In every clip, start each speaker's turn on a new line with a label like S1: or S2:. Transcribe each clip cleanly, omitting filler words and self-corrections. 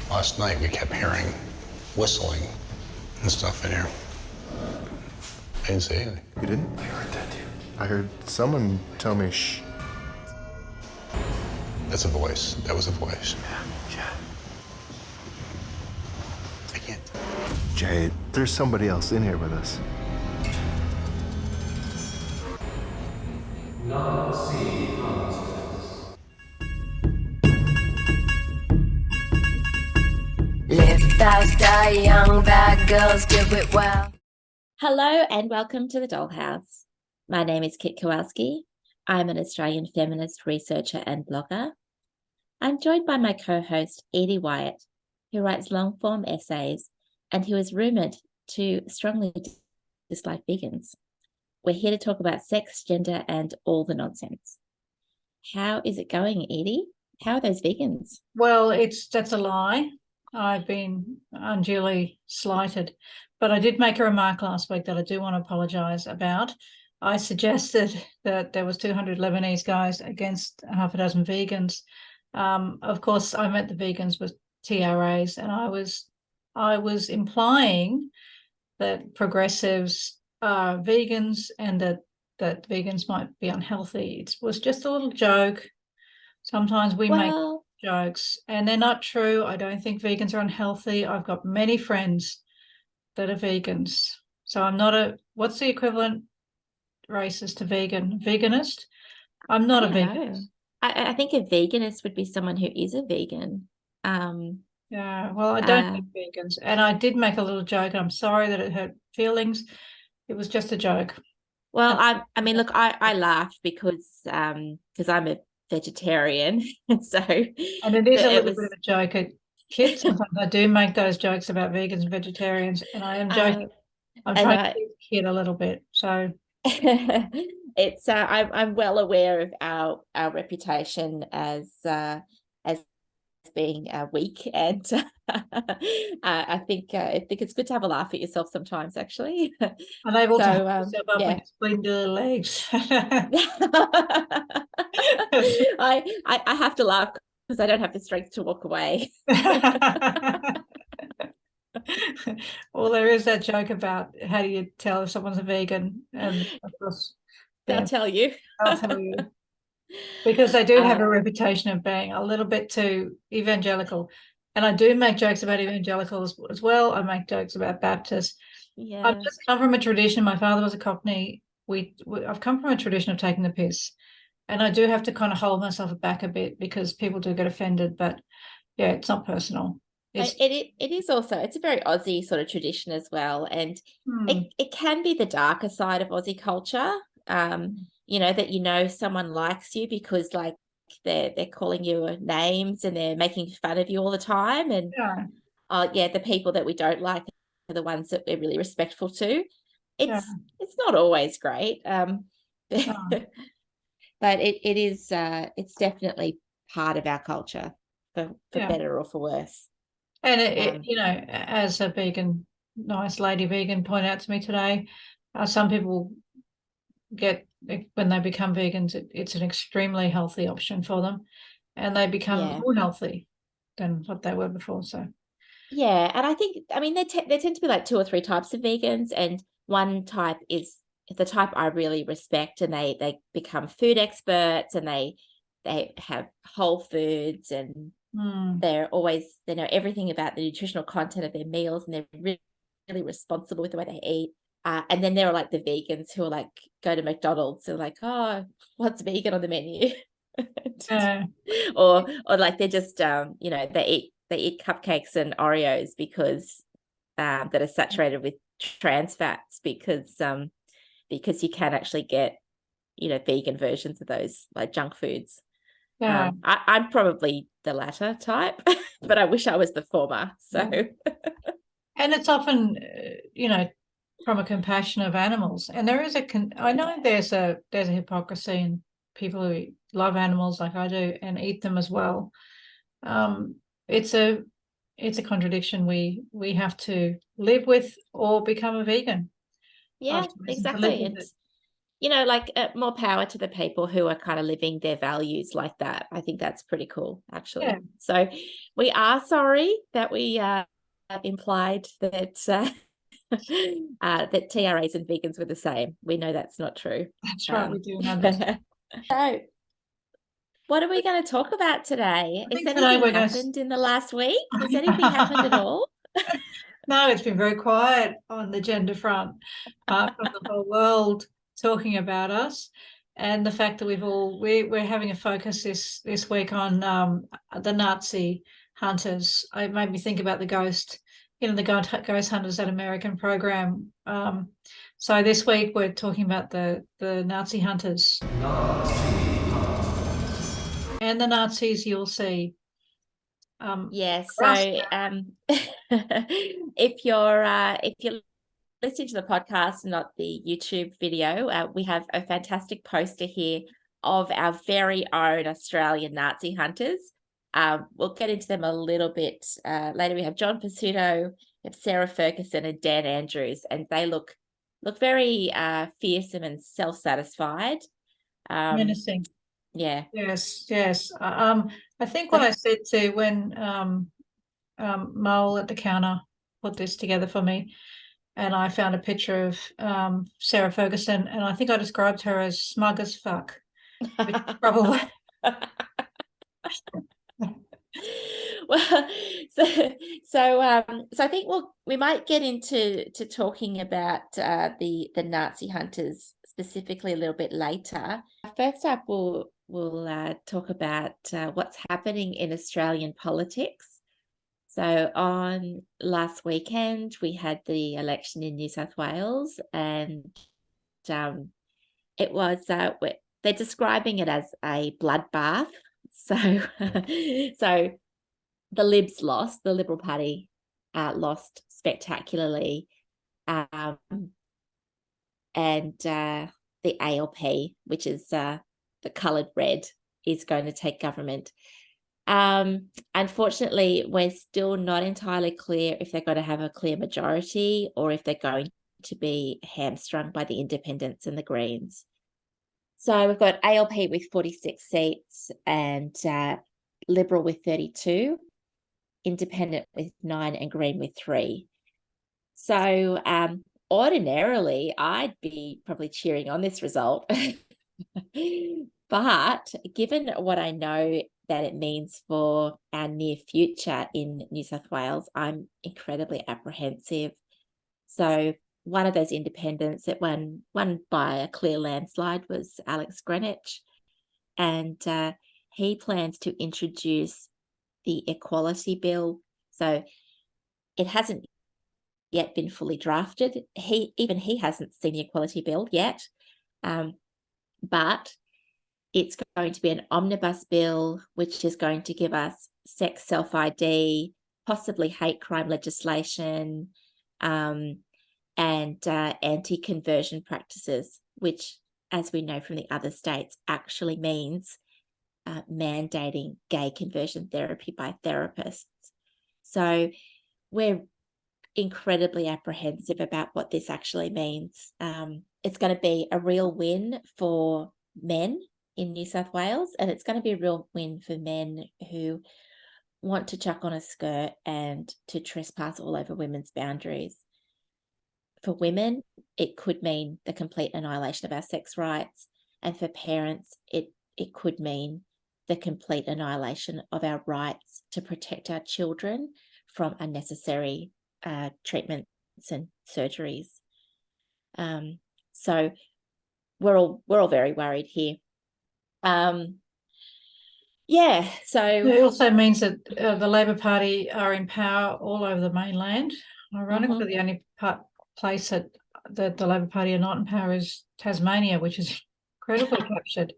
S1: Last night we kept hearing whistling and stuff in here. I didn't say anything.
S2: You didn't?
S3: I heard that too.
S2: I heard someone tell me shh.
S1: That's a voice. That was a voice.
S3: Yeah.
S1: I can't.
S2: Jade, there's somebody else in here with us.
S4: Live fast, die young, bad girls do it well.
S5: Hello and welcome to the Dollhouse. My name is Kit Kowalski. I'm an Australian feminist researcher and blogger. I'm joined by my co-host Edie Wyatt, who writes long-form essays and who is rumoured to strongly dislike vegans. We're here to talk about sex, gender, and all the nonsense. How is it going, Edie? How are those vegans?
S6: Well, that's a lie. I've been unduly slighted. But I did make a remark last week that I do want to apologise about. I suggested that there was 200 Lebanese guys against half a dozen vegans. Of course, I meant the vegans with TRAs, and I was implying that progressives are vegans and that vegans might be unhealthy. It was just a little joke. Sometimes we make jokes and they're not true. I don't think vegans are unhealthy. I've got many friends that are vegans. So I'm not what's the equivalent racist to vegan? Veganist? I'm not a veganist.
S5: I think a veganist would be someone who is a vegan.
S6: Yeah, well, I don't like vegans. And I did make a little joke. I'm sorry that it hurt feelings. It was just a joke.
S5: Well, I mean, look, I laughed because I'm a vegetarian, so
S6: and it is a little bit of a joke. Kids, sometimes I do make those jokes about vegans and vegetarians, and I am joking. I'm trying to keep the kid a little bit. So
S5: it's I'm well aware of our reputation as being weak, and I think it's good to have a laugh at yourself sometimes, actually.
S6: Unable to hold yourself up with spindly legs.
S5: I have to laugh because I don't have the strength to walk away.
S6: Well, there is that joke about how do you tell if someone's a vegan, and of course
S5: they'll tell you.
S6: I'll tell you. Because they do have a reputation of being a little bit too evangelical. And I do make jokes about evangelicals as well. I make jokes about Baptists.
S5: Yeah.
S6: I've just come from a tradition. My father was a Cockney. I've come from a tradition of taking the piss. And I do have to kind of hold myself back a bit because people do get offended. But yeah, it's not personal.
S5: It is also, it's a very Aussie sort of tradition as well. And it can be the darker side of Aussie culture. That someone likes you because like they're calling you names and they're making fun of you all the time, and the people that we don't like are the ones that we're really respectful to. It's not always great, but it is it's definitely part of our culture for better or for worse.
S6: And as a vegan, nice lady vegan pointed out to me today, some people when they become vegans, it's an extremely healthy option for them, and they become more healthy than what they were before. So
S5: and I think there tend to be like 2 or 3 types of vegans, and one type is the type I really respect, and they become food experts, and they have whole foods, and they know everything about the nutritional content of their meals, and they're really, really responsible with the way they eat. And then there are like the vegans who are like go to McDonald's and like, oh, what's vegan on the menu? or like they're just they eat cupcakes and Oreos because that are saturated with trans fats, because you can actually get vegan versions of those like junk foods. I'm probably the latter type, but I wish I was the former. So
S6: and it's often from a compassion of animals, and there is I know there's a hypocrisy in people who love animals like I do and eat them as well. It's a contradiction we have to live with or become a vegan.
S5: Yeah, exactly. you know, like more power to the people who are kind of living their values like that. I think that's pretty cool, actually.
S6: Yeah.
S5: So we are sorry that we implied that that TRAs and vegans were the same. We know that's not true.
S6: That's right. We're doing our best.
S5: So what are we going to talk about today?
S6: I
S5: Has
S6: think today
S5: anything
S6: we're going
S5: happened in the last week? Has anything happened at all?
S6: No, it's been very quiet on the gender front, apart from the whole world talking about us, and the fact that we're having a focus this week on the Nazi hunters. It made me think about the ghost hunters, that American program. So this week we're talking about the Nazi hunters. And the Nazis you'll see.
S5: Yes. So if you're listening to the podcast and not the YouTube video, we have a fantastic poster here of our very own Australian Nazi hunters. We'll get into them a little bit later. We have John Pizzuto, we have Sarah Ferguson, and Dan Andrews, and they look very fearsome and self-satisfied.
S6: Menacing.
S5: Yeah.
S6: Yes. I think what I said to when Mole at the counter put this together for me, and I found a picture of Sarah Ferguson, and I think I described her as smug as fuck. Probably.
S5: Well, so I think we might get into talking about the Nazi hunters specifically a little bit later. First up, we'll talk about what's happening in Australian politics. So on last weekend, we had the election in New South Wales, and it was they're describing it as a bloodbath. So so the Libs lost, the Liberal Party lost spectacularly, and the ALP, which is the coloured red, is going to take government. Unfortunately, we're still not entirely clear if they're going to have a clear majority or if they're going to be hamstrung by the independents and the Greens. So we've got ALP with 46 seats and Liberal with 32, Independent with 9, and Green with 3. So ordinarily, I'd be probably cheering on this result. But given what I know that it means for our near future in New South Wales, I'm incredibly apprehensive. So one of those independents that won by a clear landslide was Alex Greenwich, and he plans to introduce the Equality Bill. So it hasn't yet been fully drafted. He hasn't seen the Equality Bill yet, but it's going to be an omnibus bill, which is going to give us sex self-ID, possibly hate crime legislation, and anti-conversion practices, which, as we know from the other states, actually means mandating gay conversion therapy by therapists. So we're incredibly apprehensive about what this actually means. It's going to be a real win for men in New South Wales, and it's going to be a real win for men who want to chuck on a skirt and to trespass all over women's boundaries. For women, it could mean the complete annihilation of our sex rights, and for parents, it could mean the complete annihilation of our rights to protect our children from unnecessary treatments and surgeries. So we're all very worried here. So
S6: it also means that the Labor Party are in power all over the mainland. Ironically, the only place that the Labor Party are not in power is Tasmania, which is incredibly captured.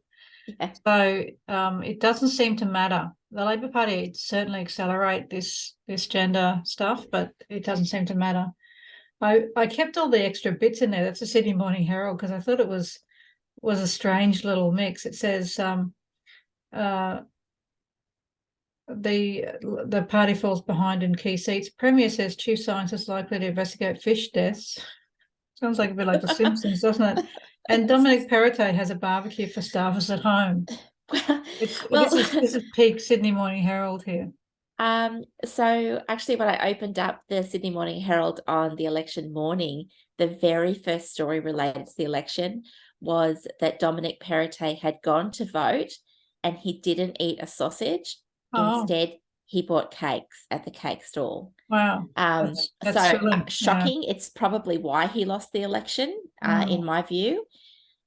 S6: Yeah. So it doesn't seem to matter. The Labor Party certainly accelerate this gender stuff, but it doesn't seem to matter. I kept all the extra bits in there. That's the Sydney Morning Herald, because I thought it was a strange little mix. It says the party falls behind in key seats. Premier says chief scientist likely to investigate fish deaths. Sounds like a bit like The Simpsons, doesn't it? And Dominic Perrottet has a barbecue for staffers at home.
S5: Well,
S6: This is peak Sydney Morning Herald here.
S5: So actually when I opened up the Sydney Morning Herald on the election morning, the very first story related to the election was that Dominic Perrottet had gone to vote and he didn't eat a sausage.
S6: Oh.
S5: Instead, he bought cakes at the cake stall.
S6: Wow.
S5: That's
S6: so thrilling.
S5: shocking. Yeah. It's probably why he lost the election, in my view.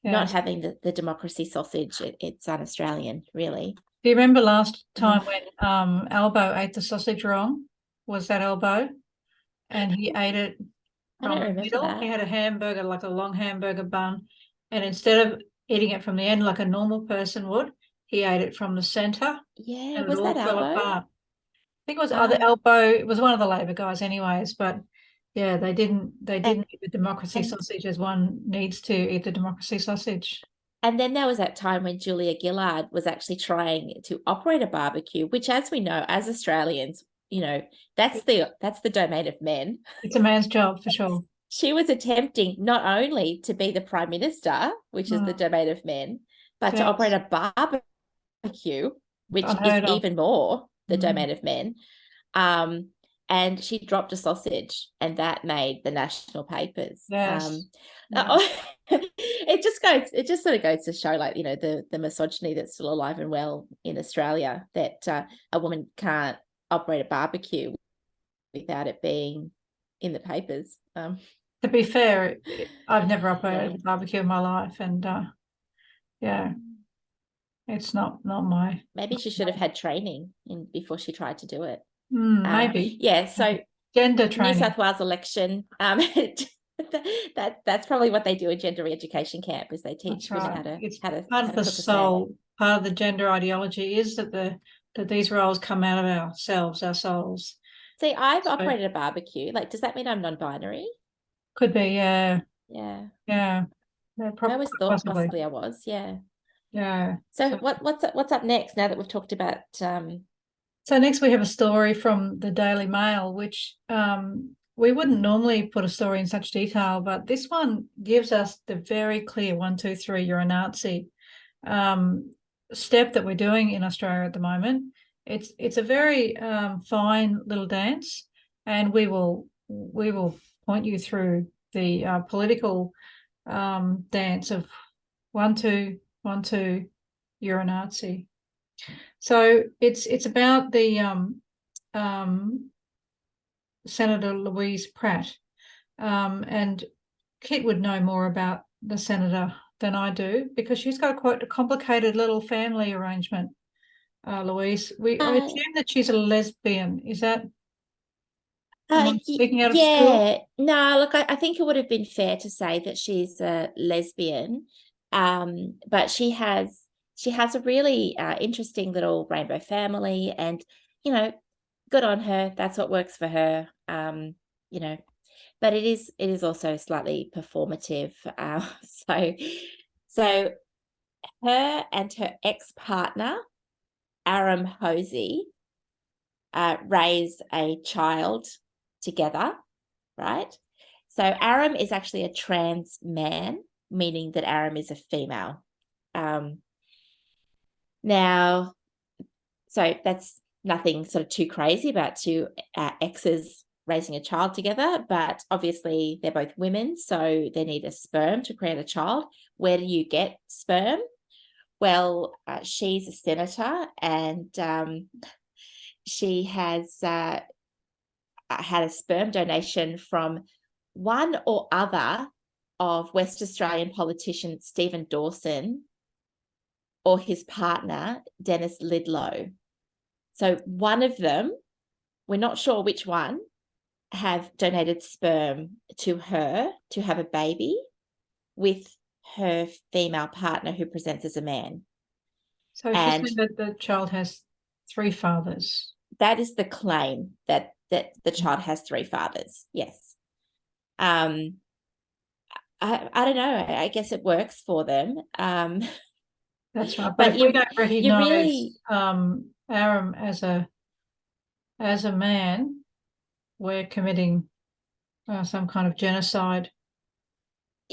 S6: Yes.
S5: Not having the democracy sausage, it's un-Australian, really.
S6: Do you remember last time when Albo ate the sausage wrong? Was that Albo? And he ate it from the middle. That. He had a hamburger, like a long hamburger bun, and instead of eating it from the end like a normal person would, he ate it from the centre.
S5: Yeah,
S6: and
S5: was
S6: it all
S5: that
S6: fell
S5: Albo?
S6: apart. I think it was other Albo. It was one of the Labor guys, anyways. But yeah, they didn't eat the democracy sausage as one needs to eat the democracy sausage.
S5: And then there was that time when Julia Gillard was actually trying to operate a barbecue, which, as we know, as Australians, that's the domain of men.
S6: It's a man's job for sure.
S5: She was attempting not only to be the Prime Minister, which is the domain of men, but to operate a barbecue, which is even more the domain of men. And she dropped a sausage, and that made the national papers.
S6: Yes.
S5: It just sort of goes to show, like, the misogyny that's still alive and well in Australia, that a woman can't operate a barbecue without it being in the papers.
S6: To be fair, I've never operated a barbecue in my life, and it's not my.
S5: Maybe she should have had training before she tried to do it.
S6: Maybe.
S5: So
S6: gender training.
S5: New South Wales election. That's probably what they do at gender re-education camp, is they teach women how to.
S6: It's
S5: how to
S6: part of the soul. Part of the gender ideology is that these roles come out of ourselves, our souls.
S5: See, I've operated a barbecue. Like, does that mean I'm non-binary?
S6: Could be, yeah.
S5: Yeah.
S6: Yeah.
S5: I always thought possibly I was, yeah.
S6: Yeah.
S5: So what's up next, now that we've talked about
S6: So next we have a story from the Daily Mail, which we wouldn't normally put a story in such detail, but this one gives us the very clear 1, 2, 3, you're a Nazi step that we're doing in Australia at the moment. It's a very fine little dance, and we will point you through the political dance of 1, 2, 1, 2, you're a Nazi. So it's about the Senator Louise Pratt, and Kit would know more about the senator than I do, because she's got quite a complicated little family arrangement. Louise, I assume that she's a lesbian. Is that? Speaking out of school?
S5: No, look, I think it would have been fair to say that she's a lesbian, but she has a really interesting little rainbow family, and good on her. That's what works for her. But it is also slightly performative. So her and her ex-partner, Aram Hosey, raise a child together, right? So Aram is actually a trans man, meaning that Aram is a female. Now, so that's nothing sort of too crazy about two exes raising a child together, but obviously they're both women, so they need a sperm to create a child. Where do you get sperm? Well, she's a senator, and she has had a sperm donation from one or other of West Australian politician Stephen Dawson or his partner, Dennis Lidlow. So one of them, we're not sure which one, have donated sperm to her to have a baby with her female partner, who presents as a man.
S6: So she's saying that the child has 3 fathers.
S5: That is the claim, that the child has 3 fathers. Yes. I don't know. I guess it works for them.
S6: That's right. But if we don't recognise Aram as a man, we're committing some kind of genocide.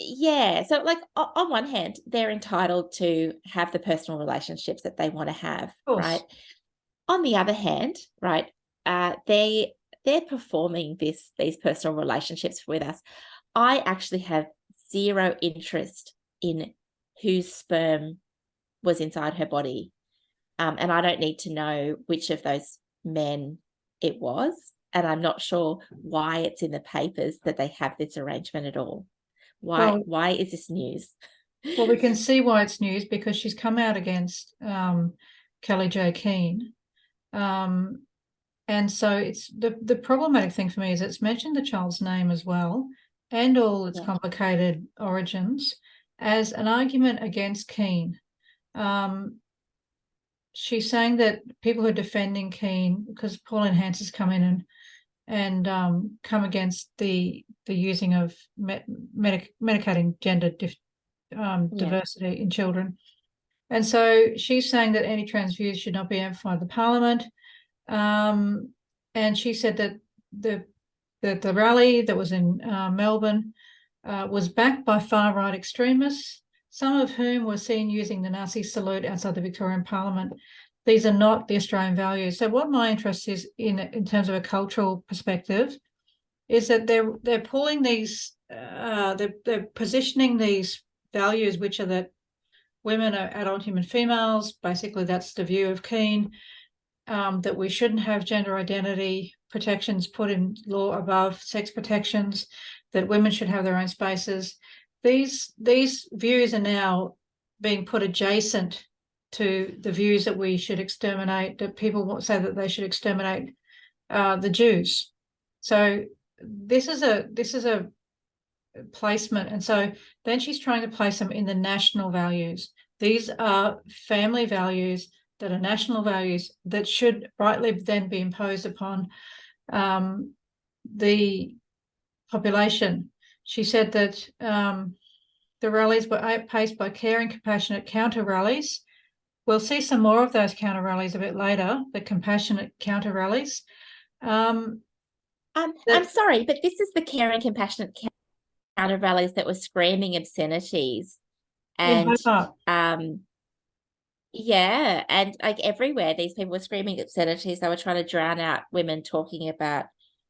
S5: yeah, so like on one hand, they're entitled to have the personal relationships that they want to have,
S6: Of
S5: right?
S6: course.
S5: On the other hand, right, they're performing these personal relationships with us. I actually have zero interest in whose sperm was inside her body. And I don't need to know which of those men it was. And I'm not sure why it's in the papers that they have this arrangement at all.
S6: Well,
S5: Why is this news?
S6: well, we can see why it's news because she's come out against Kelly J. Keane. And so it's the problematic thing for me is it's mentioned the child's name as well and all its
S5: Yeah.
S6: complicated origins as an argument against Keane. She's saying that people who are defending Keane, because Pauline Hanson's come in and come against the using of medicating gender diversity in children. And so she's saying that any trans views should not be amplified in the Parliament. And she said that the rally that was in Melbourne was backed by far-right extremists, some of whom were seen using the Nazi salute outside the Victorian Parliament. These are not the Australian values. So what my interest is in terms of a cultural perspective is that they're pulling these, they're positioning these values, which are that women are adult human females. Basically, that's the view of Keane. That we shouldn't have gender identity protections put in law above sex protections, that women should have their own spaces. These views are now being put adjacent to the views that we should exterminate, that people say that they should exterminate the Jews. So this is a placement. And so then she's trying to place them in the national values. These are family values that are national values that should rightly then be imposed upon the population. She said that the rallies were paced by caring, compassionate counter rallies. We'll see some more of those counter rallies a bit later, the compassionate counter rallies.
S5: I'm sorry, but this is the caring, compassionate counter rallies that were screaming obscenities. And yeah, and like everywhere, these people were screaming obscenities. They were trying to drown out women talking about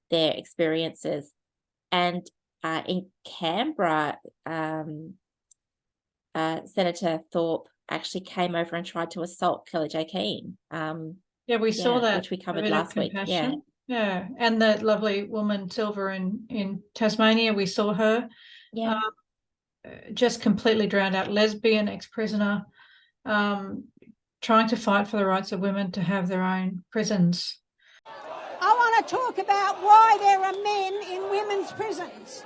S5: their experiences. And in Canberra, Senator Thorpe actually came over and tried to assault Kelly J. Keane.
S6: Yeah, we saw that,
S5: which we covered last week. Yeah.
S6: Yeah, and that lovely woman Silver in Tasmania, we saw her.
S5: Yeah.
S6: Just completely drowned out, lesbian, ex-prisoner, trying to fight for the rights of women to have their own prisons.
S3: I want to talk about why there are men in women's prisons,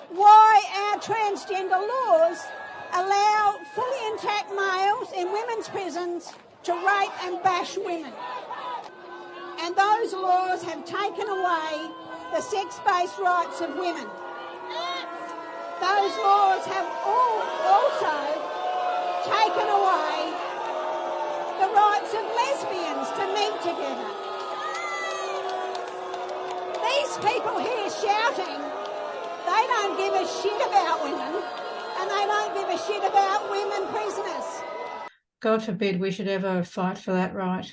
S3: why our transgender laws allow fully intact males in women's prisons to rape and bash women. And those laws have taken away the sex-based rights of women. Those laws have also taken away the rights of lesbians to meet together. These people here shouting, they don't give a shit about women, and they don't give a shit about women prisoners.
S6: God forbid we should ever fight for that right.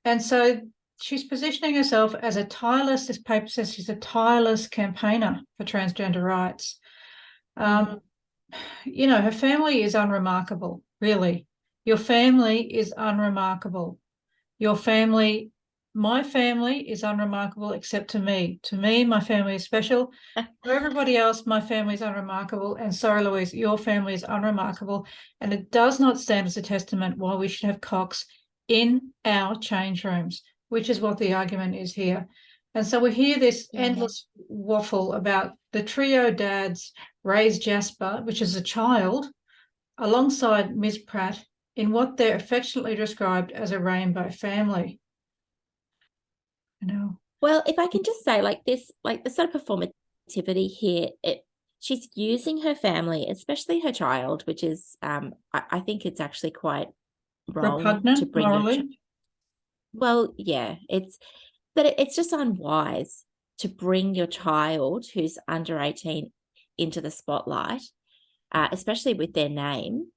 S6: And so she's positioning herself as a tireless, this paper says she's a tireless campaigner for transgender rights. You know, her family is unremarkable, really. Your family is unremarkable. Your family, my family is unremarkable except to me. To me, my family is special. For everybody else, my family is unremarkable. And sorry, Louise, your family is unremarkable. And it does not stand as a testament why we should have cocks in our change rooms, which is what the argument is here. And so we hear this endless waffle about the trio dads raised Jasper, which is a child, alongside Ms. Pratt in what they're affectionately described as a rainbow family. You know.
S5: Well, if I can just say like this, like the sort of performativity here, she's using her family, especially her child, which is, I think it's actually quite wrong
S6: repugnant,
S5: to bring
S6: morally.
S5: Well, yeah, it's just unwise to bring your child who's under 18 into the spotlight, especially with their name.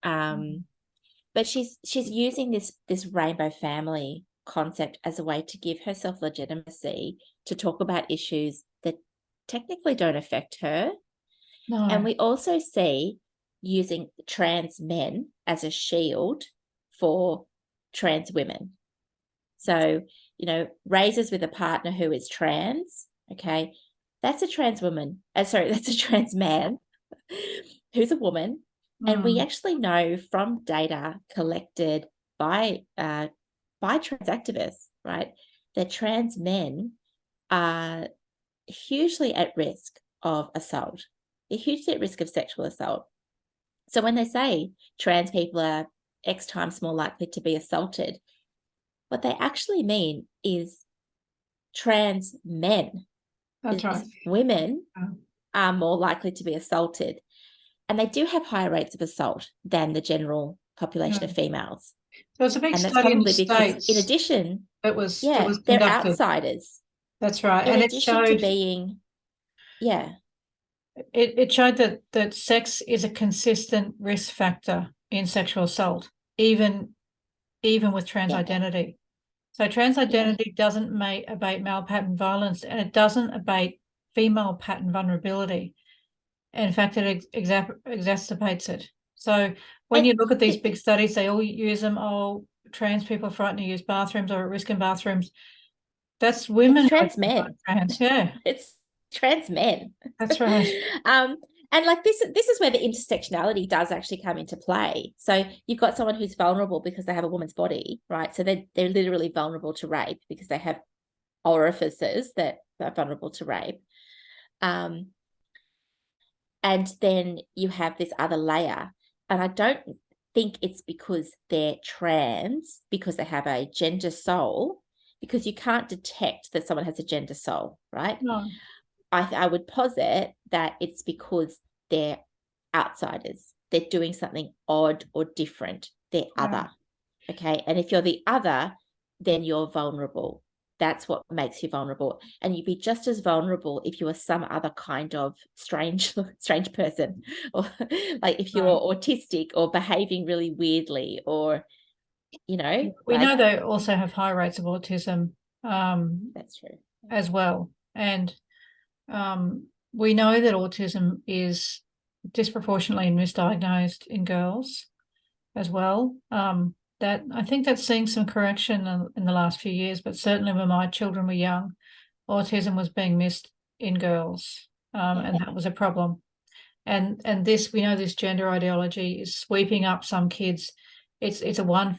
S5: But she's using this rainbow family concept as a way to give herself legitimacy to talk about issues that technically don't affect her.
S6: No.
S5: And we also see using trans men as a shield for trans women. So, raises with a partner who is trans, okay, that's a trans woman. That's a trans man who's a woman. And we actually know from data collected by trans activists, right, that trans men are hugely at risk of assault. They're hugely at risk of sexual assault. So when they say trans people are X times more likely to be assaulted, what they actually mean is trans men,
S6: That's right.
S5: women
S6: Oh.
S5: are more likely to be assaulted. And they do have higher rates of assault than the general population of females.
S6: So it's a big
S5: And that's
S6: study in the
S5: probably because,
S6: States.
S5: in addition,
S6: It was
S5: they're
S6: conducted.
S5: outsiders.
S6: That's right.
S5: In
S6: And
S5: addition to being,
S6: it showed that sex is a consistent risk factor in sexual assault, even with trans identity. So trans identity doesn't abate male pattern violence, and it doesn't abate female pattern vulnerability. In fact, it exacerbates it. So when you look at these big studies, they all use them. Oh, trans people are frightened to use bathrooms or at risk in bathrooms. That's women.
S5: It's trans men.
S6: Trans, yeah.
S5: It's trans men.
S6: That's right.
S5: And like this is where the intersectionality does actually come into play. So you've got someone who's vulnerable because they have a woman's body, right? So they're literally vulnerable to rape because they have orifices that are vulnerable to rape. And then you have this other layer. And I don't think it's because they're trans, because they have a gender soul, because you can't detect that someone has a gender soul, right?
S6: No.
S5: I would posit that it's because they're outsiders. They're doing something odd or different. They're other. Okay. And if you're the other, then you're vulnerable. That's what makes you vulnerable. And you'd be just as vulnerable if you were some other kind of strange person, or like if you're autistic or behaving really weirdly, or,
S6: we know they also have high rates of autism.
S5: That's true.
S6: As well. And we know that autism is disproportionately misdiagnosed in girls as well. That I think that's seeing some correction in the last few years, but certainly when my children were young, autism was being missed in girls, and that was a problem. And we know this gender ideology is sweeping up some kids. It's a one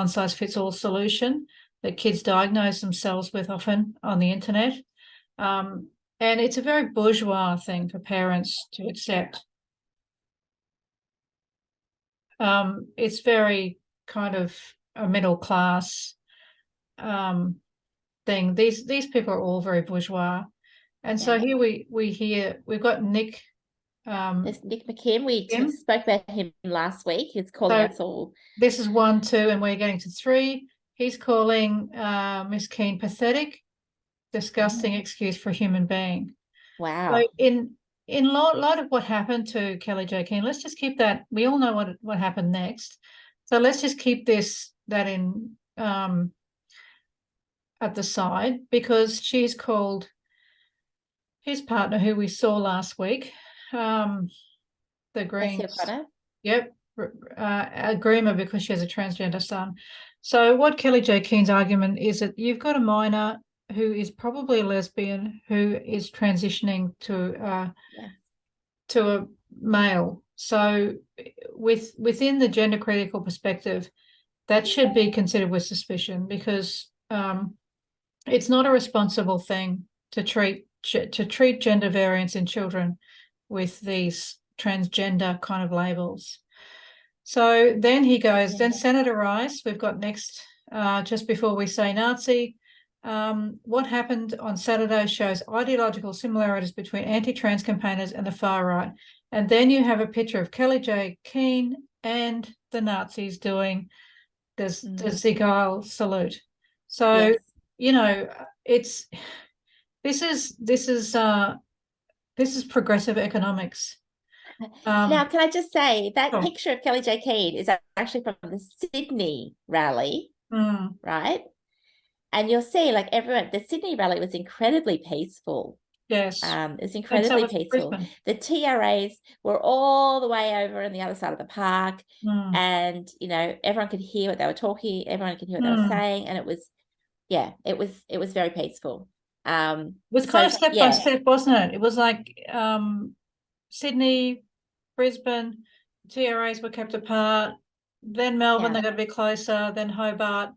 S6: size fits all solution that kids diagnose themselves with often on the internet. And it's a very bourgeois thing for parents to accept. It's very kind of a middle class thing. These people are all very bourgeois. And so here we've got Nick.
S5: There's Nick McKim. We spoke about him last week. He's calling us all. This
S6: is 1, 2, and we're getting to 3. He's calling Miss Keane pathetic, disgusting excuse for a human being.
S5: Wow.
S6: So in light of what happened to Kelly Jo Keane, let's just keep that. We all know what happened next. So let's just keep that in at the side, because she's called his partner, who we saw last week, the Greens. Yep, a groomer, because she has a transgender son. So what Kelly Jo Keane's argument is that you've got a minor who is probably a lesbian who is transitioning to a male. So within the gender critical perspective, that should be considered with suspicion, because it's not a responsible thing to treat gender variance in children with these transgender kind of labels. So then he goes, then Senator Rice, we've got next, just before we say Nazi, what happened on Saturday shows ideological similarities between anti-trans campaigners and the far right. And then you have a picture of Kelly Jo Keane and the Nazis doing the Sieg Heil salute. So, this is This is progressive economics.
S5: Now, can I just say that
S6: Sure.
S5: picture of Kelly J. Keane is actually from the Sydney rally, right? And you'll see, like, everyone, the Sydney rally was incredibly peaceful.
S6: Yes.
S5: It's incredibly peaceful.
S6: Brisbane.
S5: The TRAs were all the way over on the other side of the park, and you know, everyone could hear what they were talking. Everyone could hear what they were saying, and it was, yeah, it was very peaceful.
S6: It was kind of step by step, wasn't it? It was like Sydney, Brisbane, TRAs were kept apart. Then Melbourne, they got a bit closer. Then Hobart,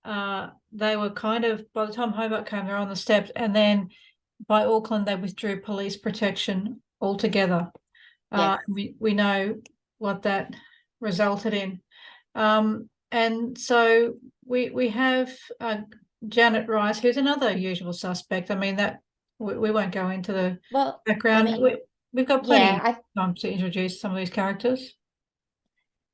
S6: they were kind of, by the time Hobart came, they're on the steps, and then by Auckland, they withdrew police protection altogether.
S5: Yes.
S6: We know what that resulted in. And so we have Janet Rice, who's another usual suspect. I mean, that we won't go into the background. I mean, we've got plenty of time to introduce some of these characters.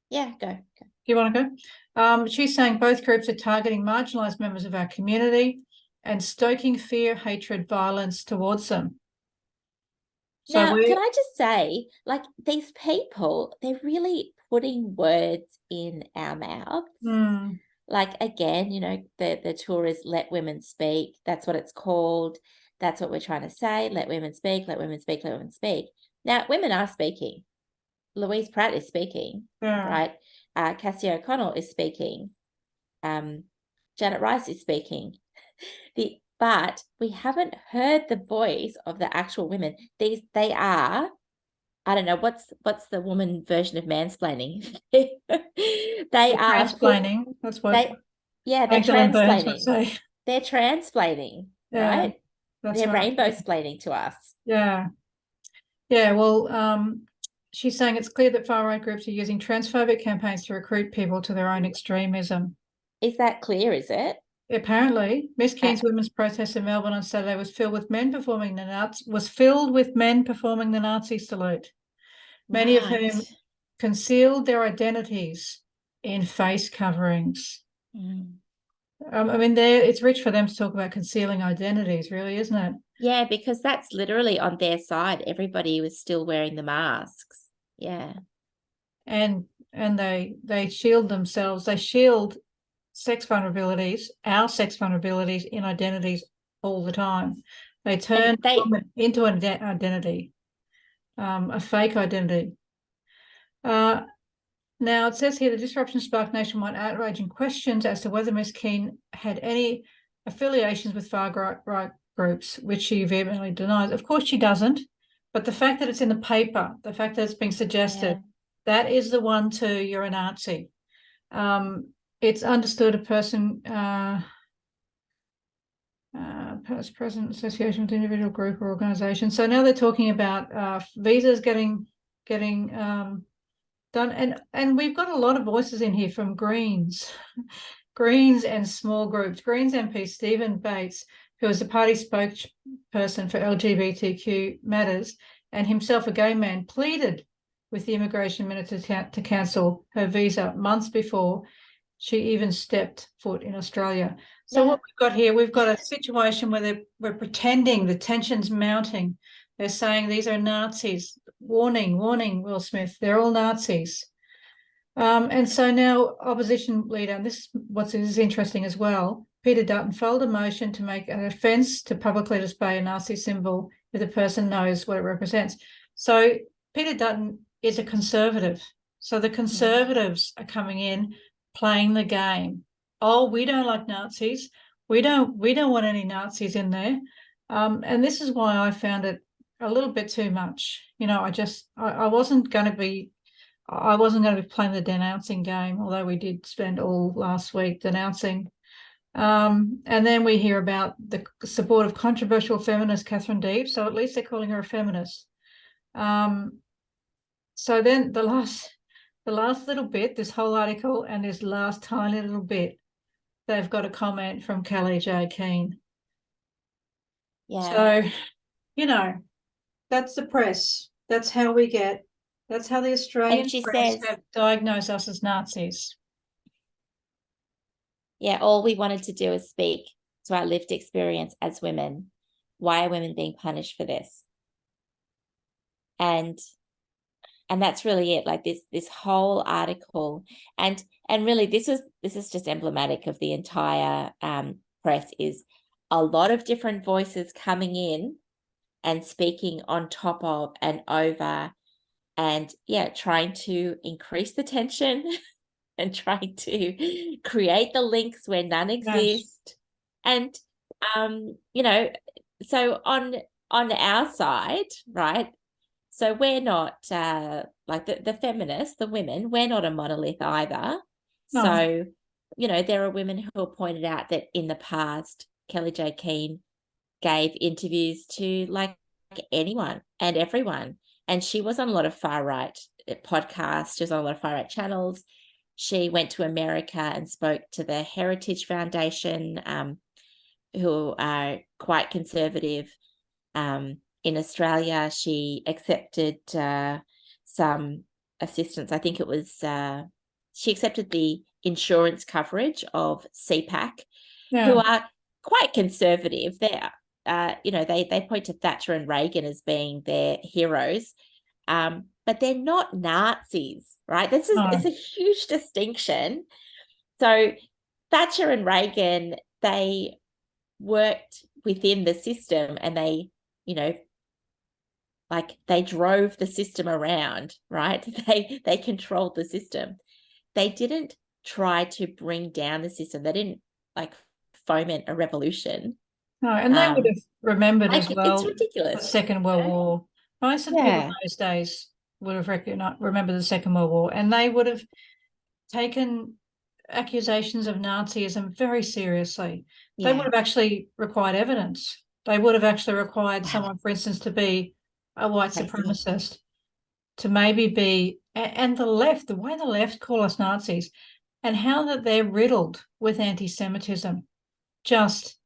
S5: Yeah, go.
S6: Do you want to go? She's saying both groups are targeting marginalised members of our community and stoking fear, hatred, violence towards them.
S5: Now, can I just say, like, these people, they're really putting words in our mouths. Like, again, you know, the tour is Let Women Speak. That's what it's called. That's what we're trying to say. Let women speak, let women speak, let women speak. Now, women are speaking. Louise Pratt is speaking, right? Cassie O'Connell is speaking. Janet Rice is speaking. But we haven't heard the voice of the actual women. They are, I don't know, what's the woman version of mansplaining? They are
S6: transplaining. That's what
S5: they're translating. They're translating, right? They're rainbow splaining to us.
S6: Yeah. Well, she's saying it's clear that far right groups are using transphobic campaigns to recruit people to their own extremism.
S5: Is that clear? Is it?
S6: Apparently, Miss Keane's women's protest in Melbourne on Saturday was filled with men performing the Nazi salute. Many of whom concealed their identities in face coverings. I mean, it's rich for them to talk about concealing identities, really, isn't it?
S5: Yeah, because that's literally on their side. Everybody was still wearing the masks. Yeah.
S6: And they shield themselves. They shield sex vulnerabilities, our sex vulnerabilities in identities all the time. They turn women into an identity, a fake identity. Now, it says here the disruption sparked nationwide outrage and questions as to whether Ms. Keane had any affiliations with far right groups, which she vehemently denies. Of course she doesn't, but the fact that it's in the paper, the fact that it's being suggested, that is the one to you're a Nazi. It's understood a person, past present association with individual group or organisation. So now they're talking about visas getting done, and we've got a lot of voices in here from Greens and small groups. Greens MP Stephen Bates, who is a party spokesperson for LGBTQ matters and himself a gay man, pleaded with the immigration minister to cancel her visa months before she even stepped foot in Australia. So what we've got here, we've got a situation where we're pretending the tension's mounting. They're saying these are Nazis. Warning, Will Smith, they're all Nazis. And so now opposition leader, and this is interesting as well, Peter Dutton filed a motion to make an offence to publicly display a Nazi symbol if the person knows what it represents. So Peter Dutton is a Conservative. So the Conservatives are coming in, playing the game. Oh, we don't like Nazis. We don't want any Nazis in there. And this is why I found it a little bit too much. You know, I wasn't going to be playing the denouncing game, although we did spend all last week denouncing. And then we hear about the support of controversial feminist Catherine Deeb. So at least they're calling her a feminist. So then the last little bit, this whole article and this last tiny little bit, they've got a comment from Kelly J. Keane. Yeah. So, you know, that's the press. That's how the Australian press have diagnosed us as Nazis.
S5: Yeah, all we wanted to do is speak to our lived experience as women. Why are women being punished for this? and that's really it. Like this whole article, and really this is just emblematic of the entire press, is a lot of different voices coming in and speaking on top of and over, and trying to increase the tension and trying to create the links where none exist. And so on our side, right? So we're not like the feminists, the women, we're not a monolith either.
S6: No.
S5: So, there are women who have pointed out that in the past, Kelly J. Keane gave interviews to like anyone and everyone. And she was on a lot of far right podcasts, she was on a lot of far right channels. She went to America and spoke to the Heritage Foundation, who are quite conservative. In Australia, she accepted some assistance. I think it was she accepted the insurance coverage of CPAC, who are quite conservative. They're they point to Thatcher and Reagan as being their heroes, but they're not Nazis, right? It's a huge distinction. So Thatcher and Reagan, they worked within the system, and they they drove the system around, right? They controlled the system. They didn't try to bring down the system. They didn't foment a revolution.
S6: No, and they would have remembered as well.
S5: It's ridiculous.
S6: The Second World War. Most of the people in those days would have remembered the Second World War, and they would have taken accusations of Nazism very seriously. They would have actually required evidence. They would have actually required someone, for instance, to be a white supremacist, to maybe be, and the left, the way the left call us Nazis, and how that they're riddled with anti-Semitism, just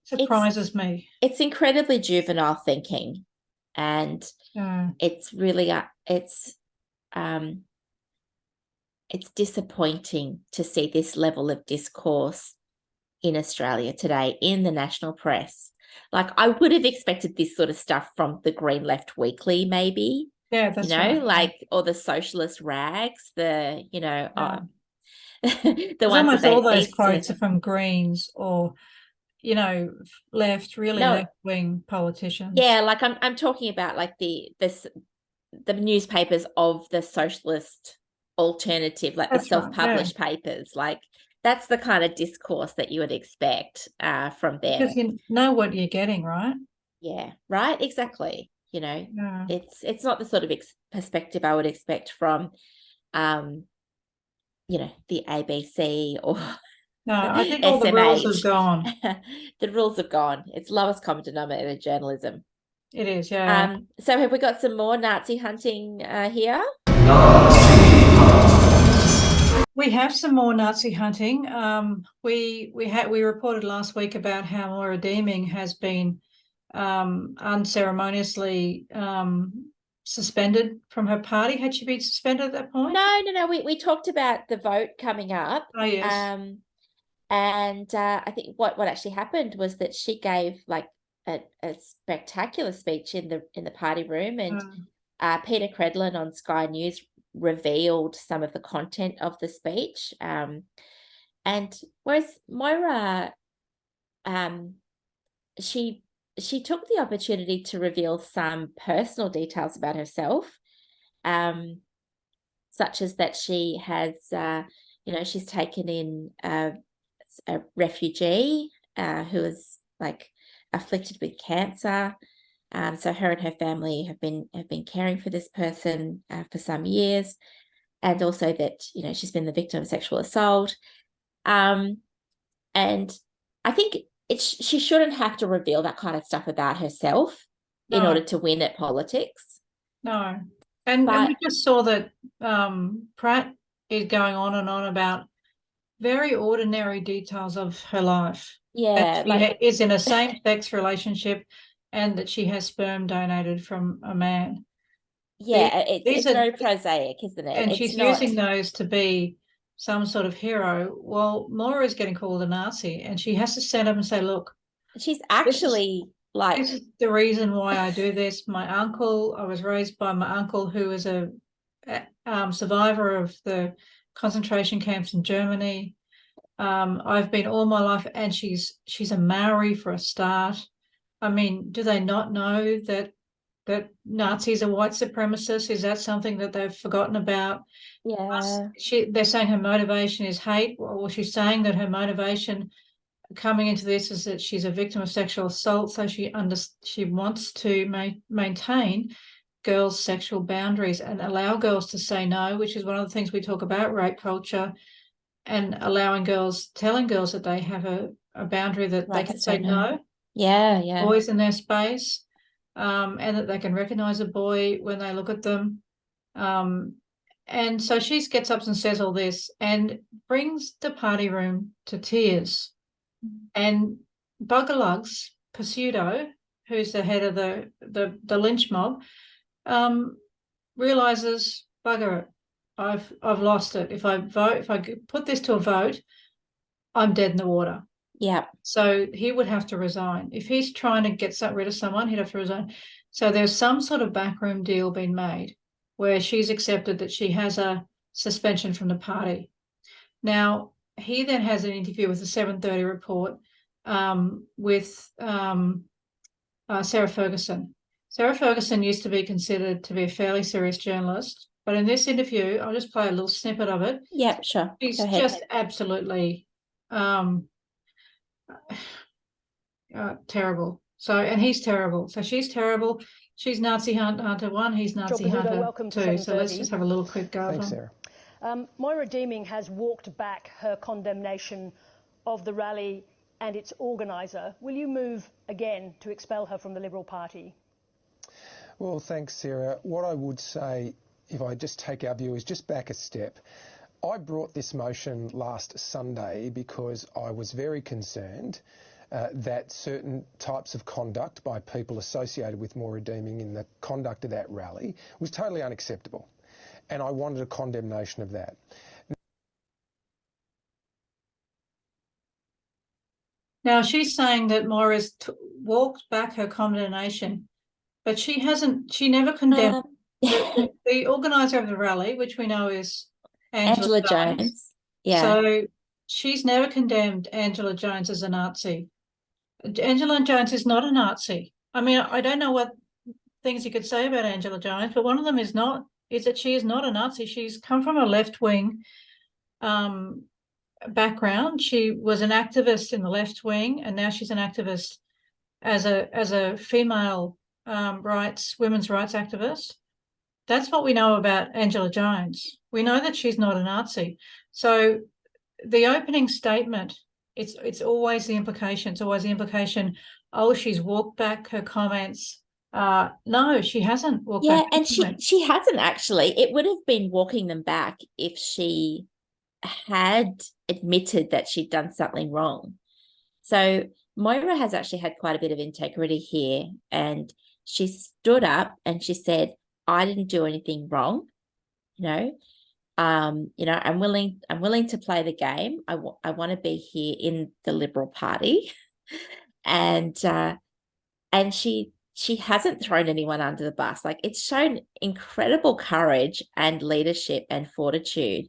S6: surprises me. It's
S5: incredibly juvenile thinking, and it's really it's disappointing to see this level of discourse in Australia today in the national press. Like, I would have expected this sort of stuff from the Green Left Weekly, maybe.
S6: Yeah, that's right.
S5: Or the socialist rags, the
S6: the ones almost all those quotes are from Greens or left-wing politicians.
S5: Yeah, like I'm talking about like the newspapers of the socialist alternative, like that's the self-published papers. Like, that's the kind of discourse that you would expect from them.
S6: Because you know what you're getting, right?
S5: Yeah, right, exactly. It's not the sort of perspective I would expect from the ABC or
S6: no, I think all the rules have gone.
S5: The rules have gone. It's lowest common denominator journalism.
S6: It is, yeah.
S5: So have we got some more Nazi hunting here?
S6: We have some more Nazi hunting. We reported last week about how Maura Deeming has been unceremoniously suspended from her party. Had she been suspended at that point?
S5: No. We talked about the vote coming up.
S6: Oh yes.
S5: And I think what actually happened was that she gave like a spectacular speech in the party room, and Peter Credlin on Sky News revealed some of the content of the speech. And whereas Moira, she took the opportunity to reveal some personal details about herself, such as that she has, she's taken in a refugee who is like afflicted with cancer. So her and her family have been caring for this person for some years, and also that she's been the victim of sexual assault. And I think she shouldn't have to reveal that kind of stuff about herself in order to win at politics.
S6: No, and we just saw that Pratt is going on and on about very ordinary details of her life.
S5: Yeah,
S6: that she is in a same-sex relationship, and that she has sperm donated from a man.
S5: Yeah, it's very prosaic, isn't it?
S6: And she's using those to be some sort of hero. Well, Maura is getting called a Nazi, and she has to stand up and say, look.
S5: She's actually Like,
S6: this is the reason why I do this. I was raised by my uncle, who was a survivor of the concentration camps in Germany. I've been all my life, and she's a Maori for a start. I mean, do they not know that Nazis are white supremacists? Is that something that they've forgotten about?
S5: yeah,
S6: They're saying her motivation is hate. Well, she's saying that her motivation coming into this is that she's a victim of sexual assault, so she wants to maintain girls' sexual boundaries and allow girls to say no, which is one of the things we talk about, rape culture, and telling girls that they have a boundary, that they
S5: right
S6: can
S5: to
S6: say no,
S5: yeah,
S6: boys in their space, and that they can recognize a boy when they look at them. And so she gets up and says all this and brings the party room to tears. And Buggerlugs, Pseudo, who's the head of the lynch mob, realizes, bugger it, I've lost it. If I put this to a vote, I'm dead in the water.
S5: yeah,
S6: So he would have to resign. If he's trying to get rid of someone, he'd have to resign. So there's some sort of backroom deal being made where she's accepted that she has a suspension from the party. Now, he then has an interview with the 7:30 report with Sarah Ferguson. Sarah Ferguson used to be considered to be a fairly serious journalist, but in this interview, I'll just play a little snippet of it.
S5: yeah, sure.
S6: She's
S5: Go ahead.
S6: just absolutely terrible. So, and he's terrible. So she's terrible. She's Nazi Hunter 1, he's Nazi Hunter
S7: welcome to
S6: 2. So let's
S7: 7:30.
S6: just have a little quick go.
S2: Thanks, Sarah.
S7: Moira Deeming has walked back her condemnation of the rally and its organiser. Will you move again to expel her from the Liberal Party?
S8: Well, thanks, Sarah. What I would say, if I just take our view, is just back a step. I brought this motion last Sunday because I was very concerned that certain types of conduct by people associated with Moira Deeming in the conduct of that rally was totally unacceptable. And I wanted a condemnation of that.
S6: Now, she's saying that Moira's walked back her condemnation, but she never condemned the organiser of the rally, which we know is Angela Jones.
S5: Yeah.
S6: So she's never condemned Angela Jones as a Nazi. Angela Jones is not a Nazi. I mean, I don't know what things you could say about Angela Jones, but one of them is that she is not a Nazi. She's come from a left-wing background. She was an activist in the left wing, and now she's an activist as a female women's rights activist. That's what we know about Angela Jones. We know that she's not a Nazi. So the opening statement, it's always the implication. It's always the implication. Oh, she's walked back her comments. No, she hasn't walked back.
S5: Yeah, and she hasn't actually. It would have been walking them back if she had admitted that she'd done something wrong. So Moira has actually had quite a bit of integrity here, and she stood up and she said, I didn't do anything wrong. I'm willing to play the game. I want to be here in the Liberal Party. And she hasn't thrown anyone under the bus. Like, it's shown incredible courage and leadership and fortitude.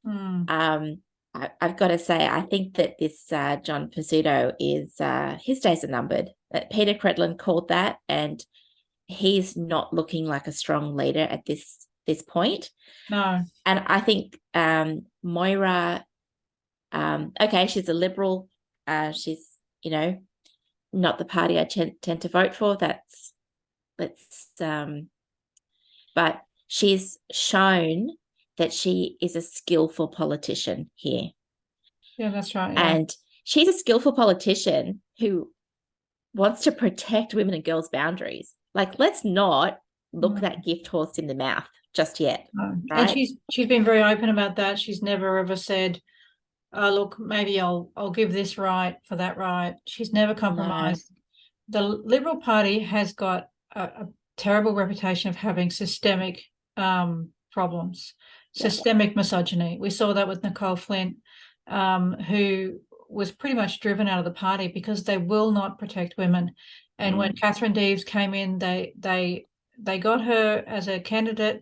S5: I've got to say, I think that this John Pizzuto is his days are numbered. Peter Credlin called that, and he's not looking like a strong leader at this point.
S6: No.
S5: And I think Moira, okay, she's a Liberal. She's, not the party I tend to vote for. But she's shown that she is a skillful politician here.
S6: Yeah, that's right. Yeah.
S5: And she's a skillful politician who wants to protect women and girls' boundaries. Like, let's not look that gift horse in the mouth just yet.
S6: No.
S5: Right?
S6: And she's been very open about that. She's never ever said, oh, look, maybe I'll give this right for that right. She's never compromised. No. The Liberal Party has got a terrible reputation of having systemic problems, systemic misogyny. We saw that with Nicole Flint, who was pretty much driven out of the party because they will not protect women. And when Catherine Deves came in, they got her as a candidate,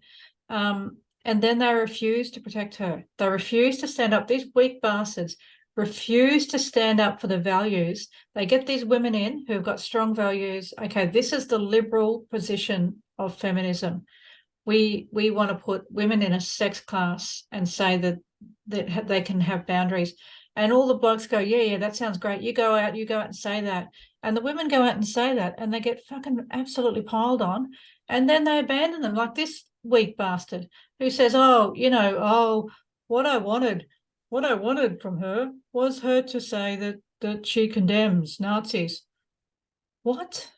S6: and then they refused to protect her. They refused to stand up. These weak bastards refuse to stand up for the values. They get these women in who've got strong values. Okay, this is the liberal position of feminism. We want to put women in a sex class and say that they can have boundaries. And all the blokes go, yeah, that sounds great. You go out and say that. And the women go out and say that, and they get fucking absolutely piled on. And then they abandon them, like this weak bastard who says, what I wanted from her was her to say that she condemns Nazis. What?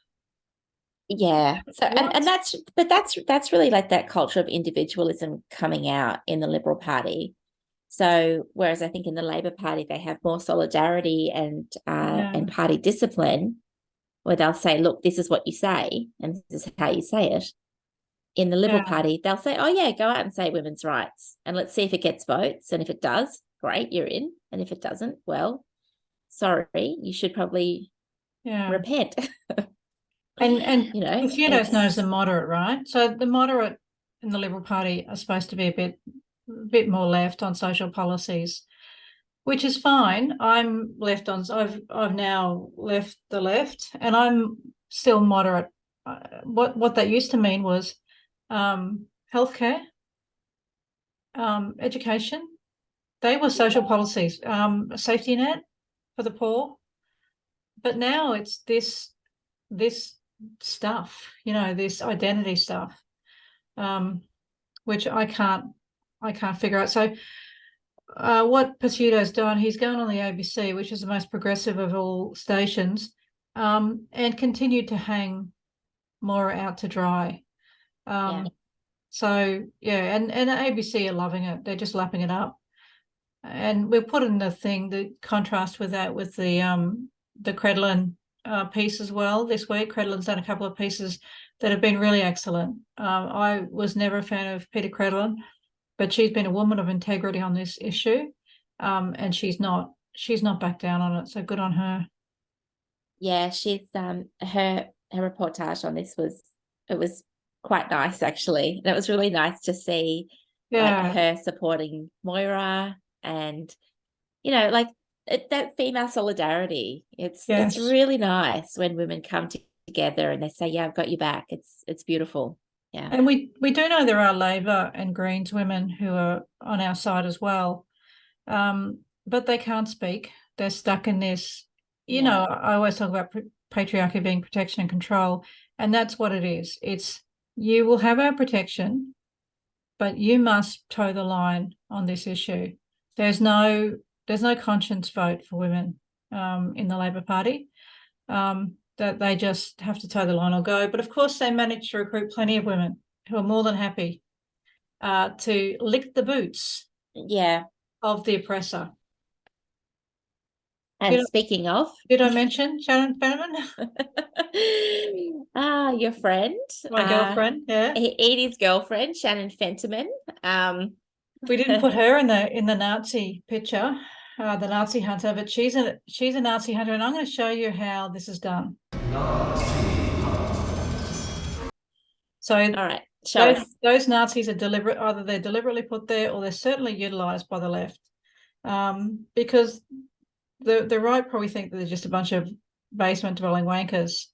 S5: Yeah. So and that's really like that culture of individualism coming out in the Liberal Party. So whereas I think in the Labor Party they have more solidarity and party discipline, where they'll say, look, this is what you say and this is how you say it. In the Liberal Party, they'll say, oh yeah, go out and say women's rights and let's see if it gets votes. And if it does, great, you're in. And if it doesn't, well, sorry, you should probably repent.
S6: And
S5: you know,
S6: Funos knows the moderate, right? So the moderate in the Liberal Party are supposed to be a bit more left on social policies, which is fine. I'm left on. I've now left the left, and I'm still moderate. What that used to mean was healthcare, education. They were social policies, a safety net for the poor. But now it's this stuff, this identity stuff, which I can't figure out. So what Pursuto's done, he's gone on the ABC, which is the most progressive of all stations, and continued to hang Moira out to dry. So and ABC are loving it. They're just lapping it up. And we'll put in the thing, the contrast with that with the Credlin piece as well this week. Credlin's done a couple of pieces that have been really excellent. I was never a fan of Peter Credlin, but she's been a woman of integrity on this issue, and she's not backed down on it. So good on her.
S5: Yeah, she's her reportage on this was quite nice actually. And it was really nice to see like her supporting Moira and like that female solidarity. It's really nice when women come together and they say, yeah, I've got you back. It's beautiful. Yeah.
S6: And we do know there are Labor and Greens women who are on our side as well. But they can't speak. They're stuck in this, I always talk about patriarchy being protection and control. And that's what it is. It's, you will have our protection, but you must toe the line on this issue. There's no conscience vote for women in the Labor Party, that they just have to toe the line or go. But of course, they managed to recruit plenty of women who are more than happy to lick the boots of the oppressor.
S5: And speaking of,
S6: did I mention Shannon Fenneman?
S5: Your friend,
S6: my girlfriend,
S5: Edie's girlfriend, Shannon Fentiman.
S6: We didn't put her in the Nazi picture, the Nazi hunter, but she's a Nazi hunter, and I'm going to show you how this is done. So, all
S5: right,
S6: those Nazis are deliberate. Either they're deliberately put there, or they're certainly utilised by the left, because the right probably think that they're just a bunch of basement-dwelling wankers,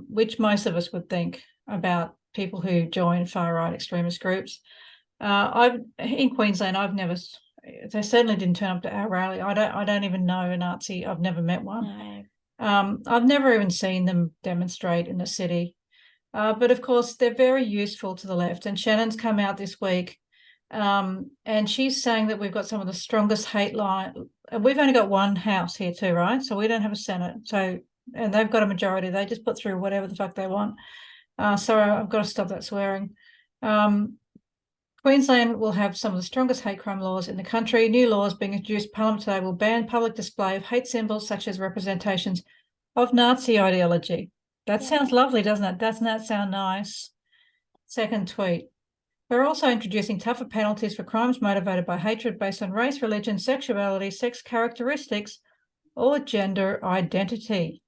S6: which most of us would think about people who join far-right extremist groups. In Queensland, they certainly didn't turn up to our rally. I don't even know a Nazi. I've never met one. No. I've never even seen them demonstrate in the city. But of course, they're very useful to the left. And Shannon's come out this week, and she's saying that we've got some of the strongest hate line. We've only got one house here too, right? So we don't have a Senate. So, and they've got a majority. They just put through whatever the fuck they want. Sorry, I've got to stop that swearing. Queensland will have some of the strongest hate crime laws in the country. New laws being introduced Parliament today will ban public display of hate symbols such as representations of Nazi ideology. That sounds lovely, doesn't it? Doesn't that sound nice? Second tweet. We're also introducing tougher penalties for crimes motivated by hatred based on race, religion, sexuality, sex characteristics, or gender identity.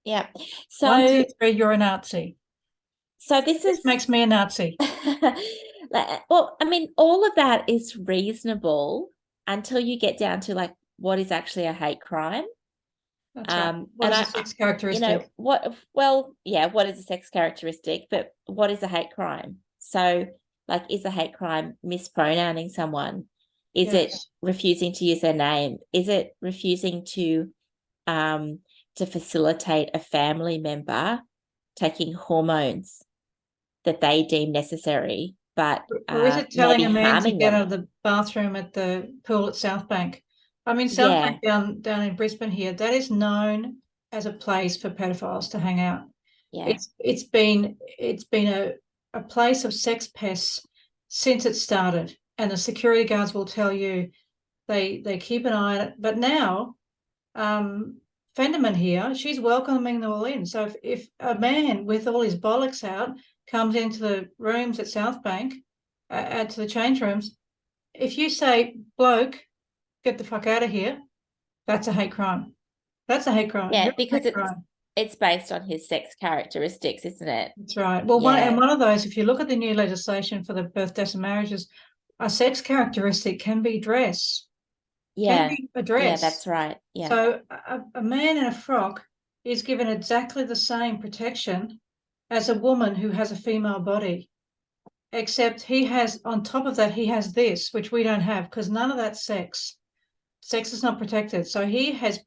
S5: Yeah.
S6: 1, 2,
S5: So
S6: 3, you're a Nazi.
S5: this
S6: This makes me a Nazi.
S5: well, I mean, all of that is reasonable until you get down to like what is actually a hate crime.
S6: That's right. What
S5: And
S6: is a sex characteristic?
S5: you know, what is a sex characteristic, but what is a hate crime? So, like, is a hate crime mispronouncing someone? Is it
S6: Yes.
S5: refusing to use their name? Is it refusing to facilitate a family member taking hormones that they deem necessary, but
S6: Or is it telling
S5: maybe
S6: a man to
S5: harming
S6: get
S5: them?
S6: out of the bathroom at the pool at South Bank? I mean, South
S5: Yeah,
S6: Bank down in Brisbane here, that is known as a place for pedophiles to hang out.
S5: yeah.
S6: It's been a place of sex pests since it started, and the security guards will tell you they keep an eye on it. But now, Fenderman here, she's welcoming them all in. So if a man with all his bollocks out comes into the rooms at South Bank, to the change rooms, if you say, bloke, get the fuck out of here, that's a hate crime. That's a hate crime.
S5: Yeah,
S6: You're a
S5: because
S6: hate crime.
S5: it's based on his sex characteristics, isn't it?
S6: That's right. Well,
S5: Yeah.
S6: one of those, if you look at the new legislation for the birth, deaths, and marriages, a sex characteristic can be dress, can
S5: Yeah.
S6: be a
S5: Yeah,
S6: dress.
S5: that's right. Yeah.
S6: So a man in a frock is given exactly the same protection as a woman who has a female body, except he has, on top of that, he has this, which we don't have, because none of that's sex. Sex is not protected. So he has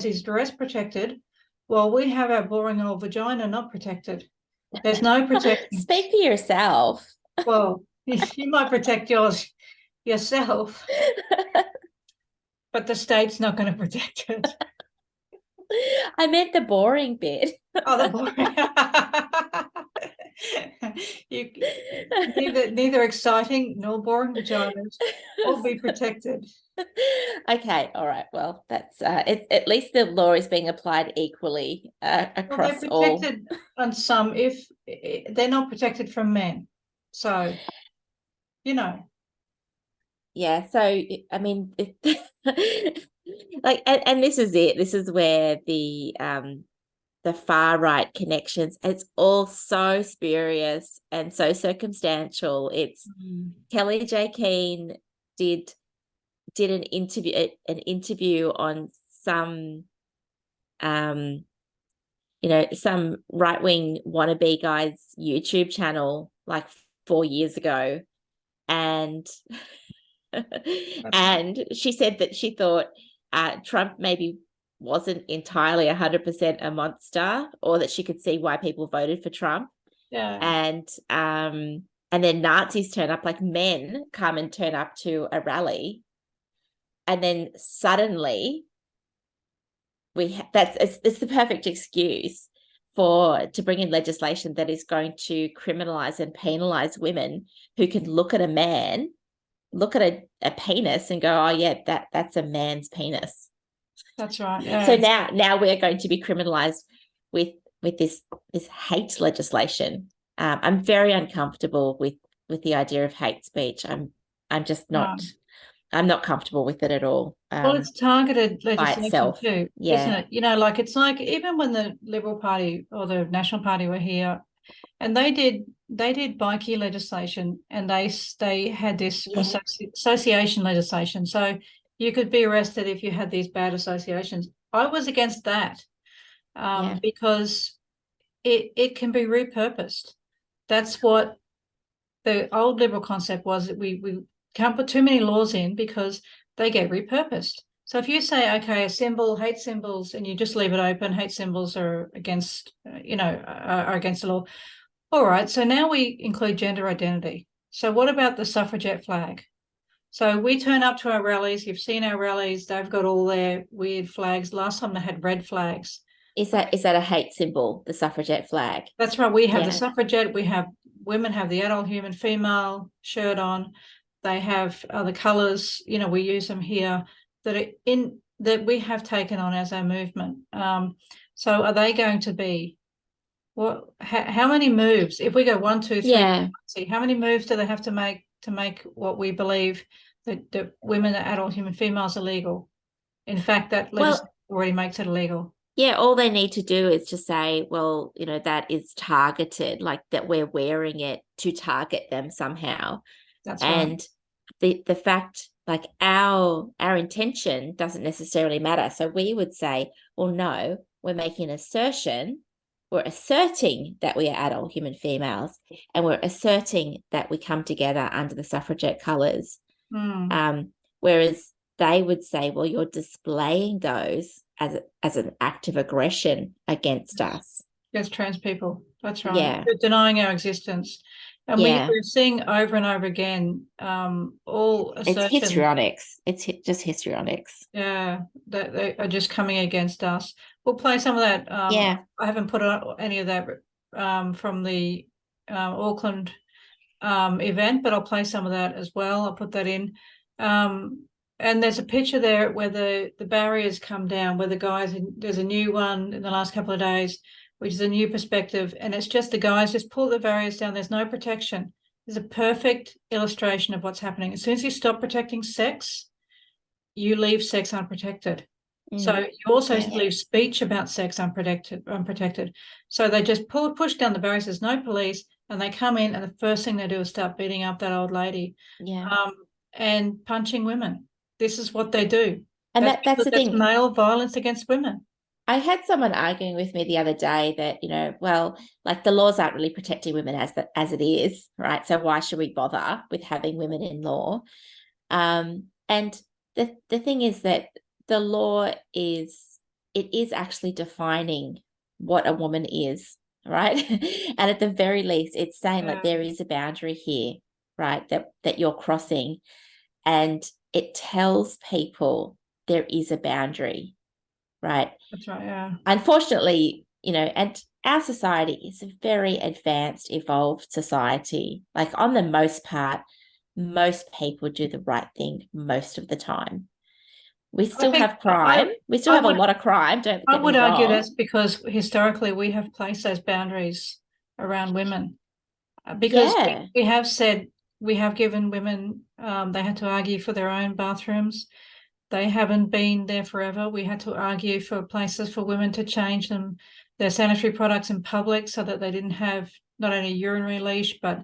S6: his dress protected, while we have our boring old vagina not protected. There's no protection.
S5: Speak for yourself.
S6: Well, you might protect yours yourself, but the state's not going to protect it.
S5: I meant the boring bit.
S6: Oh, the boring. Neither exciting nor boring vaginas will be protected.
S5: Okay, all right. Well, that's at least the law is being applied equally across
S6: they're
S5: all.
S6: protected on some, if they're not protected from men. So, you know.
S5: Yeah, so I mean, like, and this is it. This is where the far right connections. It's all so spurious and so circumstantial. It's Kelly J. Keane did an interview on some some right-wing wannabe guy's YouTube channel like 4 years ago, and and she said that she thought Trump maybe wasn't entirely 100% a monster, or that she could see why people voted for Trump.
S6: Yeah.
S5: And then Nazis turn up, like men come and turn up to a rally, and then suddenly it's the perfect excuse to bring in legislation that is going to criminalize and penalize women who can look at a man, look at a penis and go, oh yeah, that's a man's penis.
S6: That's right. Yeah.
S5: So now we're going to be criminalized with this hate legislation. I'm very uncomfortable with the idea of hate speech. I'm just not. I'm not comfortable with it at all.
S6: Well, it's targeted legislation
S5: itself.
S6: too,
S5: Yeah.
S6: isn't it? You know, like it's like even when the Liberal Party or the National Party were here, and they did bikie legislation, and they had this association legislation. So you could be arrested if you had these bad associations. I was against that because it can be repurposed. That's what the old Liberal concept was, that we can't put too many laws in because they get repurposed. So if you say, okay, a symbol, hate symbols, and you just leave it open, hate symbols are against, are against the law. All right, so now we include gender identity. So what about the suffragette flag? So we turn up to our rallies. You've seen our rallies. They've got all their weird flags. Last time they had red flags.
S5: Is that a hate symbol, the suffragette flag?
S6: That's right. We have the suffragette. We have women have the adult human female shirt on. They have other colours. You know, we use them here that we have taken on as our movement. So are they going to be how many moves? If we go 1, 2, 3, see how many moves do they have to make what we believe that women, adult human females, are legal? In fact, that legislation already makes it illegal.
S5: Yeah, all they need to do is to say, well, that is targeted, like that we're wearing it to target them somehow.
S6: That's right.
S5: And the fact, like our intention doesn't necessarily matter. So we would say, well, no, we're making an assertion. We're asserting that we are adult human females, and we're asserting that we come together under the suffragette colours. Whereas they would say, well, you're displaying those as an act of aggression against us.
S6: Against trans people. That's right.
S5: Yeah.
S6: They're denying our existence. And
S5: Yeah.
S6: we're seeing over and over again all assertions.
S5: It's histrionics. It's just histrionics.
S6: Yeah, that they are just coming against us. We'll play some of that.
S5: Yeah.
S6: I haven't put on any of that from the Auckland event, but I'll play some of that as well. I'll put that in. And there's a picture there where the barriers come down, where the guys, there's a new one in the last couple of days, which is a new perspective. And it's just the guys just pull the barriers down. There's no protection. There's a perfect illustration of what's happening. As soon as you stop protecting sex, you leave sex unprotected. So you also leave speech about sex unprotected. So they just push down the barriers. There's no police, and they come in, and the first thing they do is start beating up that old lady, and punching women. This is what they do,
S5: and that's the thing.
S6: Male violence against women.
S5: I had someone arguing with me the other day that well, like the laws aren't really protecting women as it is, right? So why should we bother with having women in law? And the thing is that the law is actually defining what a woman is, right? And at the very least, it's saying like there is a boundary here, right? That you're crossing, and it tells people there is a boundary, right?
S6: That's right. Yeah.
S5: Unfortunately, and our society is a very advanced, evolved society. Like on the most part, most people do the right thing most of the time. We still have crime. We still have a lot of crime.
S6: I would argue that's because historically we have placed those boundaries around women, because we have said, we have given women, they had to argue for their own bathrooms. They haven't been there forever. We had to argue for places for women to change their sanitary products in public so that they didn't have not only urinary leash, but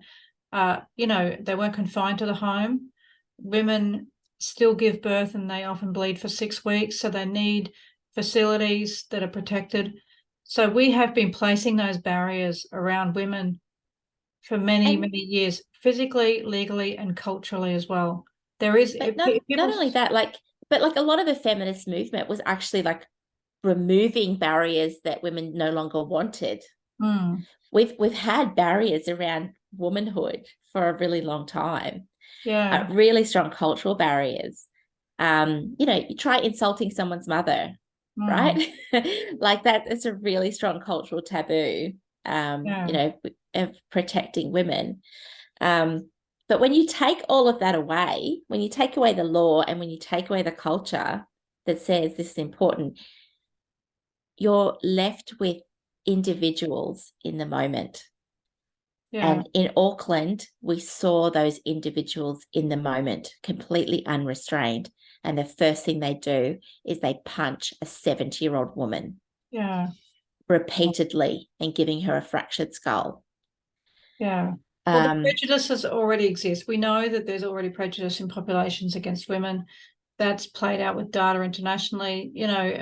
S6: they weren't confined to the home. Women still give birth, and they often bleed for 6 weeks, so they need facilities that are protected. So we have been placing those barriers around women for many years, physically, legally, and culturally as well. There is
S5: not only that, but a lot of the feminist movement was actually like removing barriers that women no longer wanted. We've had barriers around womanhood for a really long time.
S6: Yeah.
S5: Really strong cultural barriers. You try insulting someone's mother, right? Like that, it's a really strong cultural taboo, of protecting women. But when you take all of that away, when you take away the law and when you take away the culture that says this is important, you're left with individuals in the moment. And in Auckland, we saw those individuals in the moment, completely unrestrained. And the first thing they do is they punch a 70-year-old woman.
S6: Yeah.
S5: Repeatedly, and giving her a fractured skull.
S6: Yeah. Well, the prejudices already exist. We know that there's already prejudice in populations against women. That's played out with data internationally.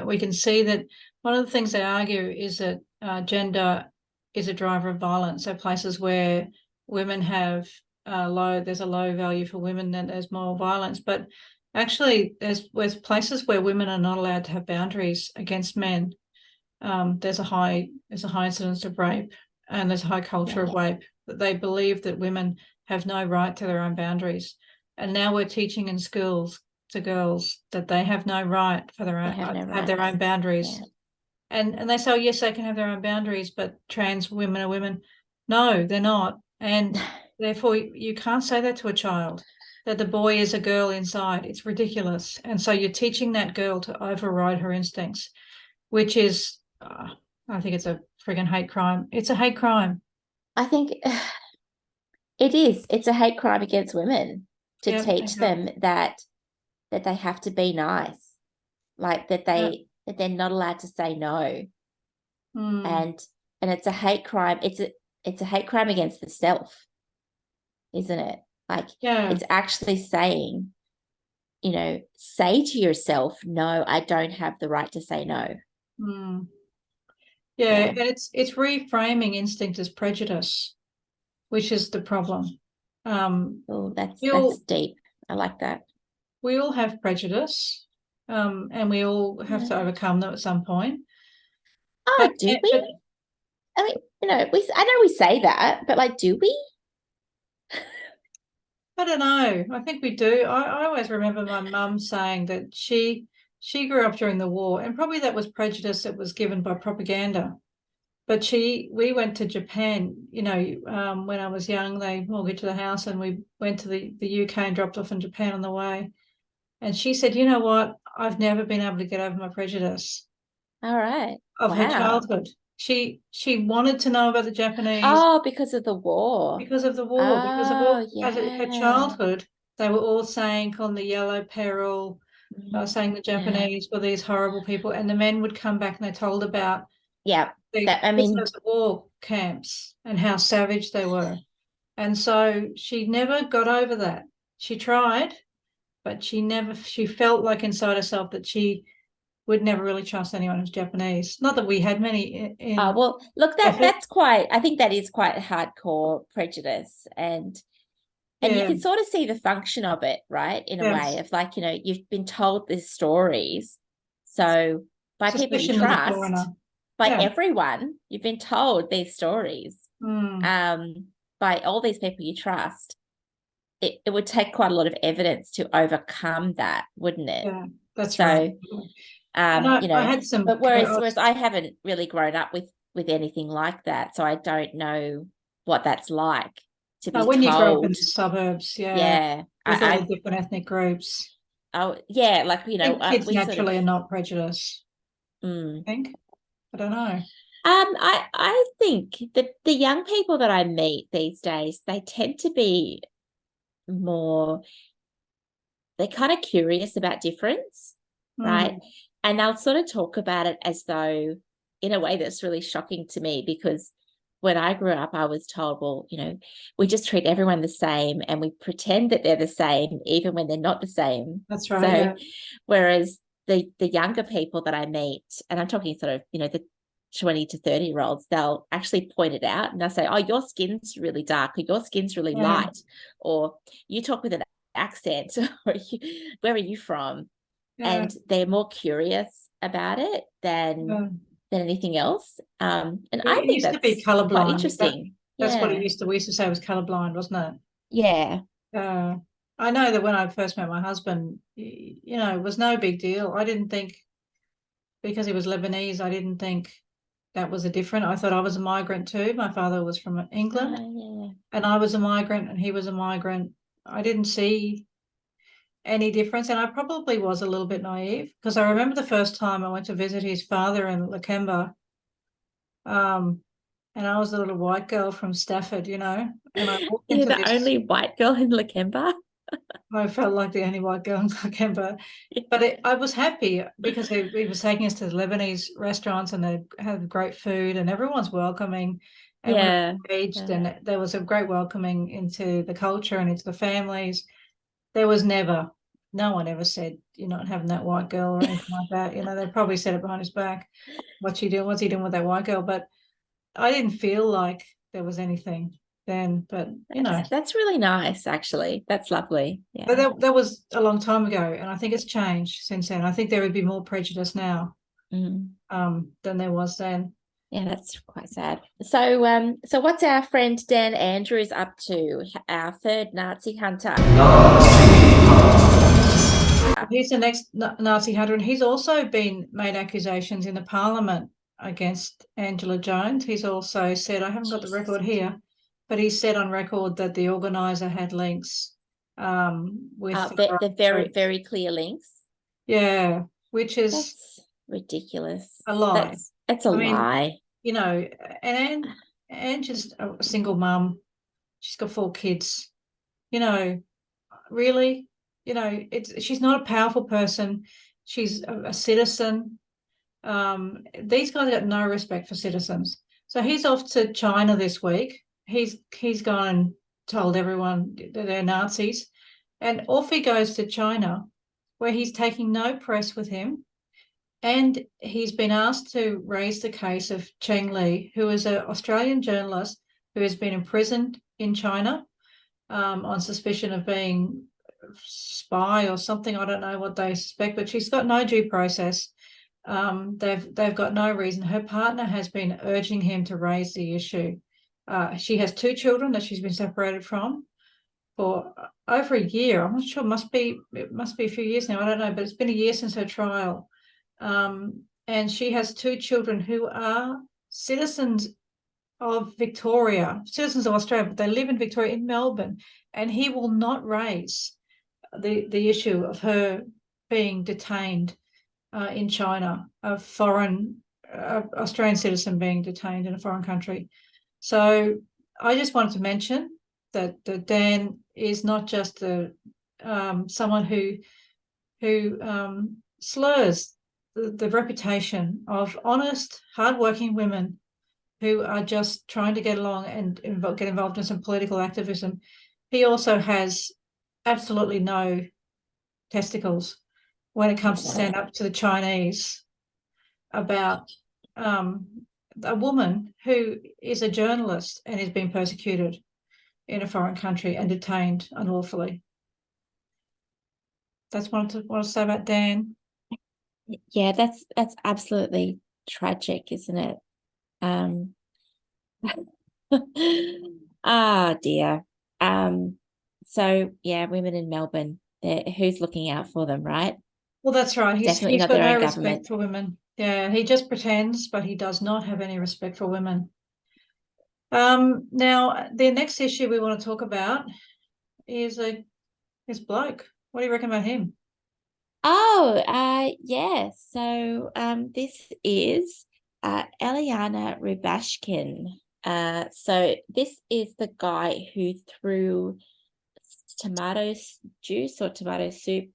S6: We can see that one of the things they argue is that gender is a driver of violence. So places where women have there's a low value for women, then there's more violence. But actually, there's places where women are not allowed to have boundaries against men. There's a high incidence of rape, and there's a high culture of rape. That they believe that women have no right to their own boundaries. And now we're teaching in schools to girls that they have no right for their own boundaries. Yeah. And they say, oh, yes, they can have their own boundaries, but trans women are women. No, they're not. And therefore, you can't say that to a child, that the boy is a girl inside. It's ridiculous. And so you're teaching that girl to override her instincts, which is, I think it's a friggin' hate crime. It's a hate crime.
S5: I think it is. It's a hate crime against women to teach them that they have to be nice, like that they that they're not allowed to say no.
S6: Mm.
S5: And it's a hate crime. It's a hate crime against the self, isn't it? Like,
S6: Yeah.
S5: it's actually saying, say to yourself, no, I don't have the right to say no.
S6: Mm. Yeah, and it's reframing instinct as prejudice, which is the problem.
S5: Oh, that's deep. I like that.
S6: We all have prejudice, and we all have to overcome them at some point.
S5: Oh, do we? I mean, I know we say that, but like, do we?
S6: I don't know. I think we do. I always remember my mum saying that she grew up during the war, and probably that was prejudice that was given by propaganda. But we went to Japan, when I was young. They mortgaged the house, and we went to the UK and dropped off in Japan on the way. And she said, you know what? I've never been able to get over my prejudice.
S5: All right.
S6: Of her childhood. She wanted to know about the Japanese.
S5: Oh, because of the war.
S6: Because of the war.
S5: Oh,
S6: because of all
S5: yeah.
S6: her childhood, they were all saying, calling the yellow peril, saying the Japanese were these horrible people, and the men would come back and they told about the war camps and how savage they were. And so she never got over that. She tried, but she felt like inside herself that she would never really trust anyone who's Japanese. Not that we had many in
S5: well, look, that's quite, I think that is quite hardcore prejudice, and you can sort of see the function of it, right? In a way of like, you've been told these stories. So by people you trust, by everyone, you've been told these stories. By all these people you trust, it would take quite a lot of evidence to overcome that, wouldn't it?
S6: Yeah, that's right.
S5: I had some, but whereas I haven't really grown up with anything like that, so I don't know what that's like to be
S6: when
S5: told.
S6: You grow up in the suburbs,
S5: with
S6: all the different ethnic groups.
S5: Oh yeah, like
S6: kids naturally are not prejudiced. I think. I don't know.
S5: I think that the young people that I meet these days, they tend to be more, they're kind of curious about difference, right? And they'll sort of talk about it as though, in a way that's really shocking to me, because when I grew up, I was told, well, we just treat everyone the same and we pretend that they're the same, even when they're not the same.
S6: That's right.
S5: So, whereas the younger people that I meet, and I'm talking sort of, the 20 to 30-year-olds, they'll actually point it out and they'll say, oh, your skin's really dark, or your skin's really light, or you talk with an accent, or where are you from? And they're more curious about it than anything else. And I think that's
S6: to be colorblind.
S5: Quite interesting.
S6: That's what we used to say was colorblind, wasn't it?
S5: Yeah.
S6: I know that when I first met my husband, it was no big deal. I didn't think, because he was Lebanese, I didn't think that was a different. I thought I was a migrant too. My father was from England, and I was a migrant and he was a migrant. I didn't see any difference, and I probably was a little bit naive, because I remember the first time I went to visit his father in Lakemba, and I was a little white girl from Stafford, and I walked into
S5: the only white girl in Lakemba.
S6: I felt like the only white girl in Lakemba, but I was happy because he was taking us to the Lebanese restaurants, and they have great food, and everyone's welcoming, and we're engaged, and there was a great welcoming into the culture and into the families. There was no one ever said, you're not having that white girl or anything like that. They probably said it behind his back. What's he doing? What's he doing with that white girl? But I didn't feel like there was anything then. But,
S5: That's really nice, actually. That's lovely. Yeah.
S6: But that was a long time ago. And I think it's changed since then. I think there would be more prejudice now than there was then.
S5: Yeah, that's quite sad. So what's our friend Dan Andrews up to? Our third Nazi hunter.
S6: He's the next Nazi hunter, and he's also been made accusations in the Parliament against Angela Jones. He's also said, I haven't got the record here, but he said on record that the organiser had links with
S5: the very, very clear links.
S6: Yeah, which is
S5: that's ridiculous.
S6: A lie.
S5: It's a lie.
S6: And Anne's just a single mum. She's got 4 kids. Really, she's not a powerful person. She's a citizen. These guys got no respect for citizens. So he's off to China this week. He's gone and told everyone that they're Nazis, and off he goes to China, where he's taking no press with him. And he's been asked to raise the case of Cheng Li, who is an Australian journalist who has been imprisoned in China on suspicion of being a spy or something. I don't know what they suspect, but she's got no due process. They've got no reason. Her partner has been urging him to raise the issue. She has 2 children that she's been separated from for over a year. I'm not sure. It must be a few years now. I don't know, but it's been a year since her trial. And she has 2 children who are citizens of Victoria, citizens of Australia, but they live in Victoria, in Melbourne, and he will not raise the issue of her being detained in China, a foreign Australian citizen being detained in a foreign country. So I just wanted to mention that Dan is not just someone who slurs the reputation of honest, hardworking women who are just trying to get along and get involved in some political activism. He also has absolutely no testicles when it comes to stand up to the Chinese about a woman who is a journalist and is being persecuted in a foreign country and detained unlawfully. That's what I want to say about Dan.
S5: Yeah, that's absolutely tragic, isn't it? Ah, dear. So yeah, women in Melbourne, who's looking out for them, right?
S6: Well, that's right.
S5: Definitely
S6: He's
S5: not
S6: got
S5: their
S6: no
S5: own
S6: respect
S5: government.
S6: for women. Yeah, he just pretends, but he does not have any respect for women. Now, the next issue we want to talk about is this bloke. What do you reckon about him?
S5: Oh, yeah. So this is Eliana Rubashkin. So this is the guy who threw tomato juice or tomato soup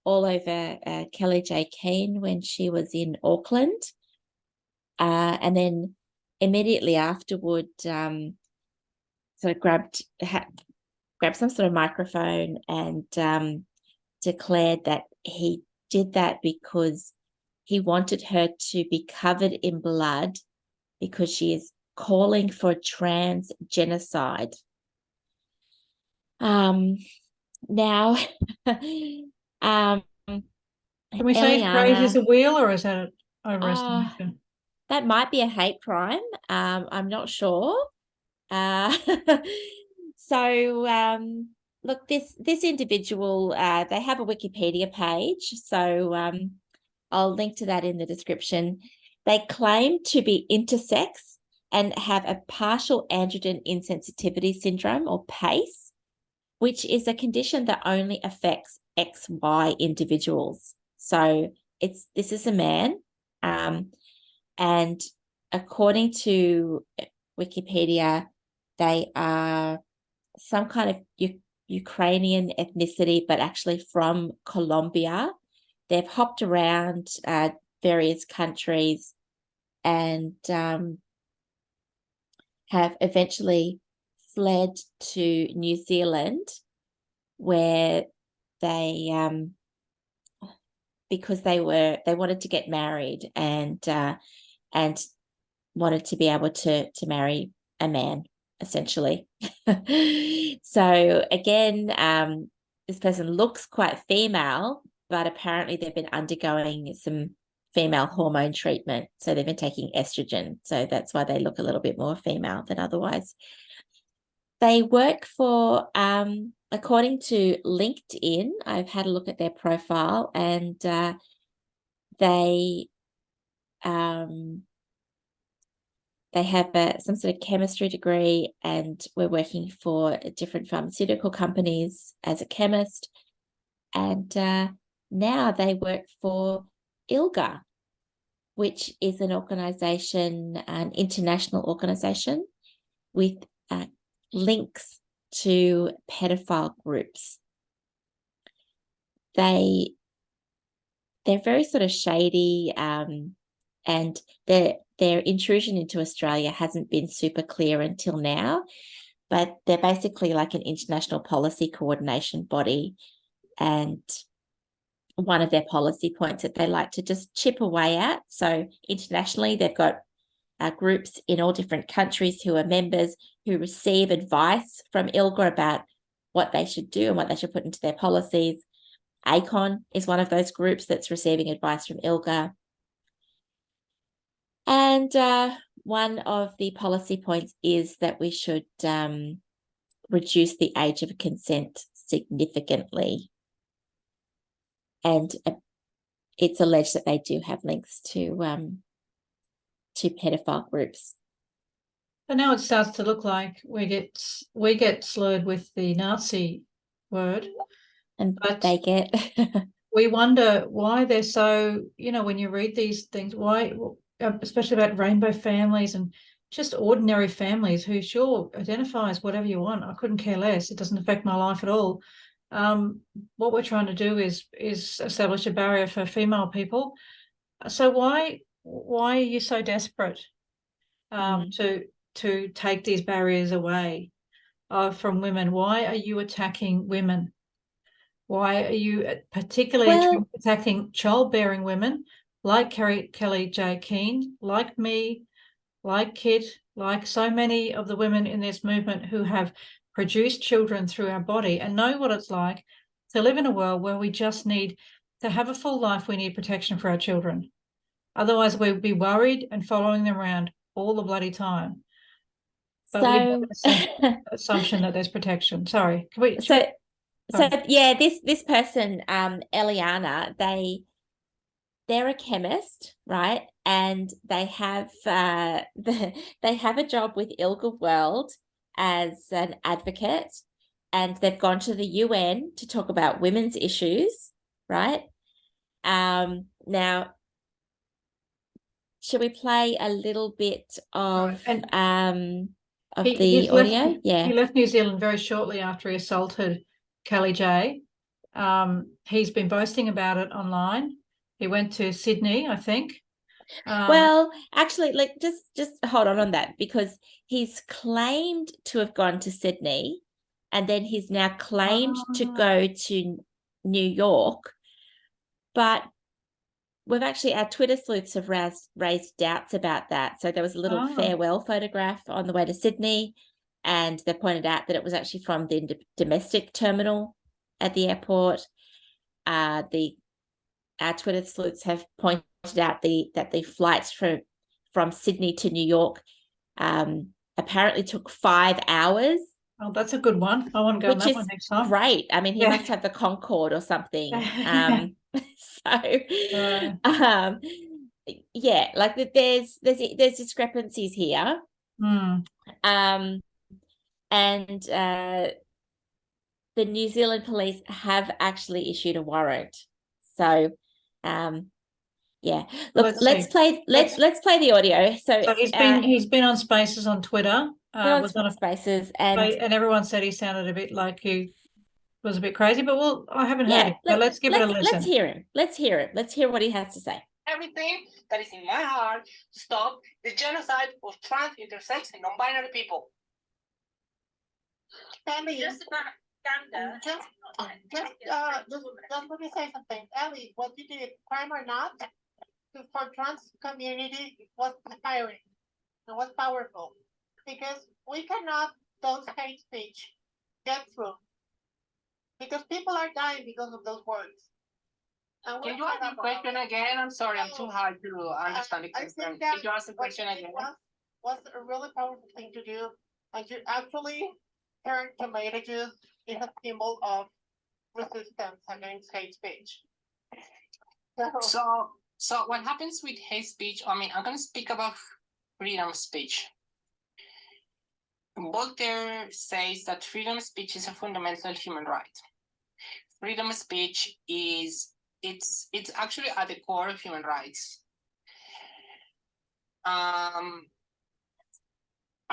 S5: all over Kelly J. Keane when she was in Auckland. And then immediately afterward, sort of grabbed some sort of microphone and declared that he did that because he wanted her to be covered in blood because she is calling for trans genocide. Now,
S6: Can we say his praise is a wheel, or is that an overestimation?
S5: That might be a hate crime. I'm not sure. So look, this individual, they have a Wikipedia page, so I'll link to that in the description. They claim to be intersex and have a partial androgen insensitivity syndrome, or PACE, which is a condition that only affects XY individuals. So this is a man, and according to Wikipedia, they are some kind of Ukrainian ethnicity, but actually from Colombia. They've hopped around various countries and have eventually fled to New Zealand, where they because they wanted to get married and wanted to be able to marry a man, essentially. So again, this person looks quite female, but apparently they've been undergoing some female hormone treatment. So they've been taking estrogen. So that's why they look a little bit more female than otherwise. They work for, according to LinkedIn, I've had a look at their profile, and they have some sort of chemistry degree, and we're working for different pharmaceutical companies as a chemist. And now they work for ILGA, which is an organization, an international organization with links to pedophile groups. They're very sort of shady. and their intrusion into Australia hasn't been super clear until now, but they're basically like an international policy coordination body, and one of their policy points that they like to just chip away at. So internationally, they've got groups in all different countries who are members who receive advice from ILGA about what they should do and what they should put into their policies. ACON is one of those groups that's receiving advice from ILGA. And one of the policy points is that we should reduce the age of consent significantly. And it's alleged that they do have links to pedophile groups.
S6: And now it starts to look like we get slurred with the Nazi word,
S5: and
S6: but
S5: they get.
S6: We wonder why they're so. When you read these things, why, especially about rainbow families and just ordinary families who sure identify as whatever you want. I couldn't care less. It doesn't affect my life at all. What we're trying to do is establish a barrier for female people. So why are you so desperate to take these barriers away from women? Why are you attacking women? Why are you particularly attacking childbearing women like Kelly J. Keane, like me, like Kit, like so many of the women in this movement who have produced children through our body and know what it's like to live in a world where we just need to have a full life. We need protection for our children. Otherwise, we'd be worried and following them around all the bloody time. But we have an assumption that there's protection. Sorry.
S5: So yeah, this person, Eliana, they're a chemist, right? And they have they have a job with ILGA World as an advocate, and they've gone to the UN to talk about women's issues, right? Now, should we play a little bit of the audio?
S6: He left New Zealand very shortly after he assaulted Kelly J. He's been boasting about it online. He went to Sydney, I think.
S5: Well, actually, like just hold on that, because he's claimed to have gone to Sydney, and then he's now claimed to go to New York. But we've actually, our Twitter sleuths have raised doubts about that. So there was a little farewell photograph on the way to Sydney, and they pointed out that it was actually from the domestic terminal at the airport. Our Twitter sleuths have pointed out that the flights from Sydney to New York apparently took 5 hours.
S6: Oh, that's a good one. I want to go on that one next time.
S5: Great. I mean, he must have the Concorde or something. Yeah, like there's discrepancies here. And the New Zealand police have actually issued a warrant. So yeah, look, let's play the audio. So
S6: he's been on Spaces on Twitter.
S5: Was on Spaces,
S6: and everyone said he sounded a bit like he was a bit crazy. But I haven't heard it. But let's give it a listen.
S5: Let's hear him. Let's hear it. Let's hear what he has to say.
S9: Everything that is in my heart to stop the genocide of trans, intersex, and non-binary people.
S10: Just let me say something. Ellie, what you did, crime or not, for trans community was inspiring and was powerful, because we cannot those hate speech get through, because people are dying because of those words.
S9: Can you ask the question again? I'm sorry, I'm too hard to understand the question. Can you ask the question again?
S10: Was a really powerful thing to do, and you actually turned tomato juice into a symbol of resistance against hate speech.
S9: So what happens with hate speech? I mean, I'm going to speak about freedom of speech. Voltaire says that freedom of speech is a fundamental human right. Freedom of speech it's actually at the core of human rights. I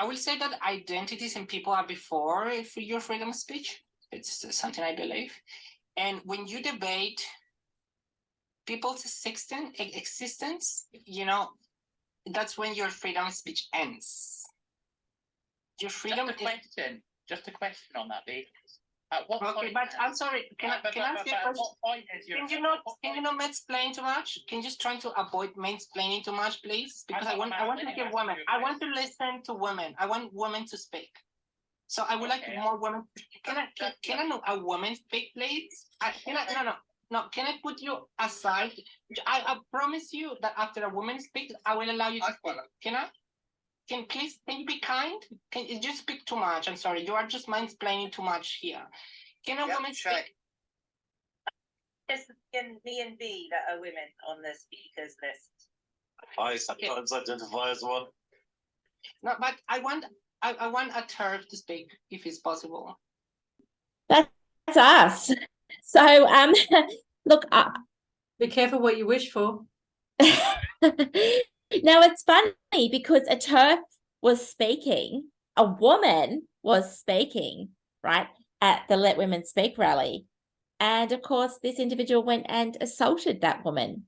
S9: will say that identities and people are before your freedom of speech. It's something I believe. And when you debate people's existence, you know, that's when your freedom of speech ends. Your freedom
S11: Just a question on that, because at what
S9: okay,
S11: point?
S9: but I'm sorry. Can I ask you a question? Can you not mansplain too much? Can you just try to avoid mansplaining too much, please? Because I want to hear women. I want to listen to women. I want women to speak. So I would like more women. Can I know a woman speak, please? No. Can I put you aside? I promise you that after a woman speaks, I will allow you to speak. Can I? Can you be kind? Can you just speak too much? I'm sorry, you are just mansplaining too much here. Can a woman speak?
S12: Yes, in B and B that are women on the speakers list.
S11: I sometimes identify as one.
S9: No, but I want a TERF to speak if it's possible.
S5: That's us. So look,
S6: Be careful what you wish for.
S5: now it's funny because a TERF was speaking, a woman was speaking, right, at the Let Women Speak rally. And of course, this individual went and assaulted that woman,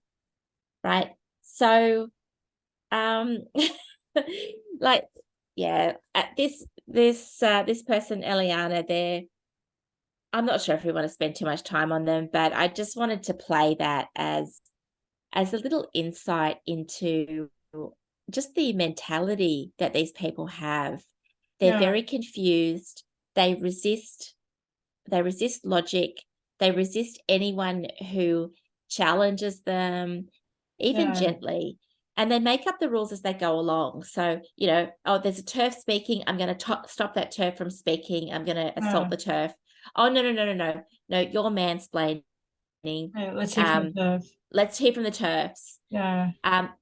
S5: right? So, like, yeah, this person, Eliana, there, I'm not sure if we want to spend too much time on them, but I just wanted to play that as a little insight into just the mentality that these people have. They're very confused. They resist logic. They resist anyone who challenges them, even gently. And they make up the rules as they go along. So, you know, oh, there's a TERF speaking. I'm going to stop that TERF from speaking. I'm going to assault the TERF. Oh, no, you're mansplaining.
S6: Let's hear from the TERF.
S5: Let's hear from the TERFs.
S6: Yeah.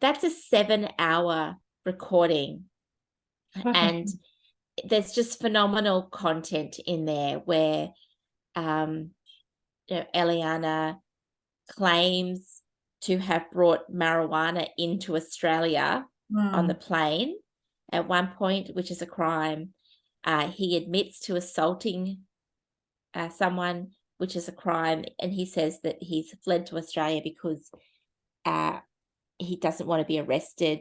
S5: That's a 7-hour recording. And there's just phenomenal content in there where you know, Eliana claims to have brought marijuana into Australia on the plane at one point, which is a crime. He admits to assaulting someone, which is a crime, and he says that he's fled to Australia because he doesn't want to be arrested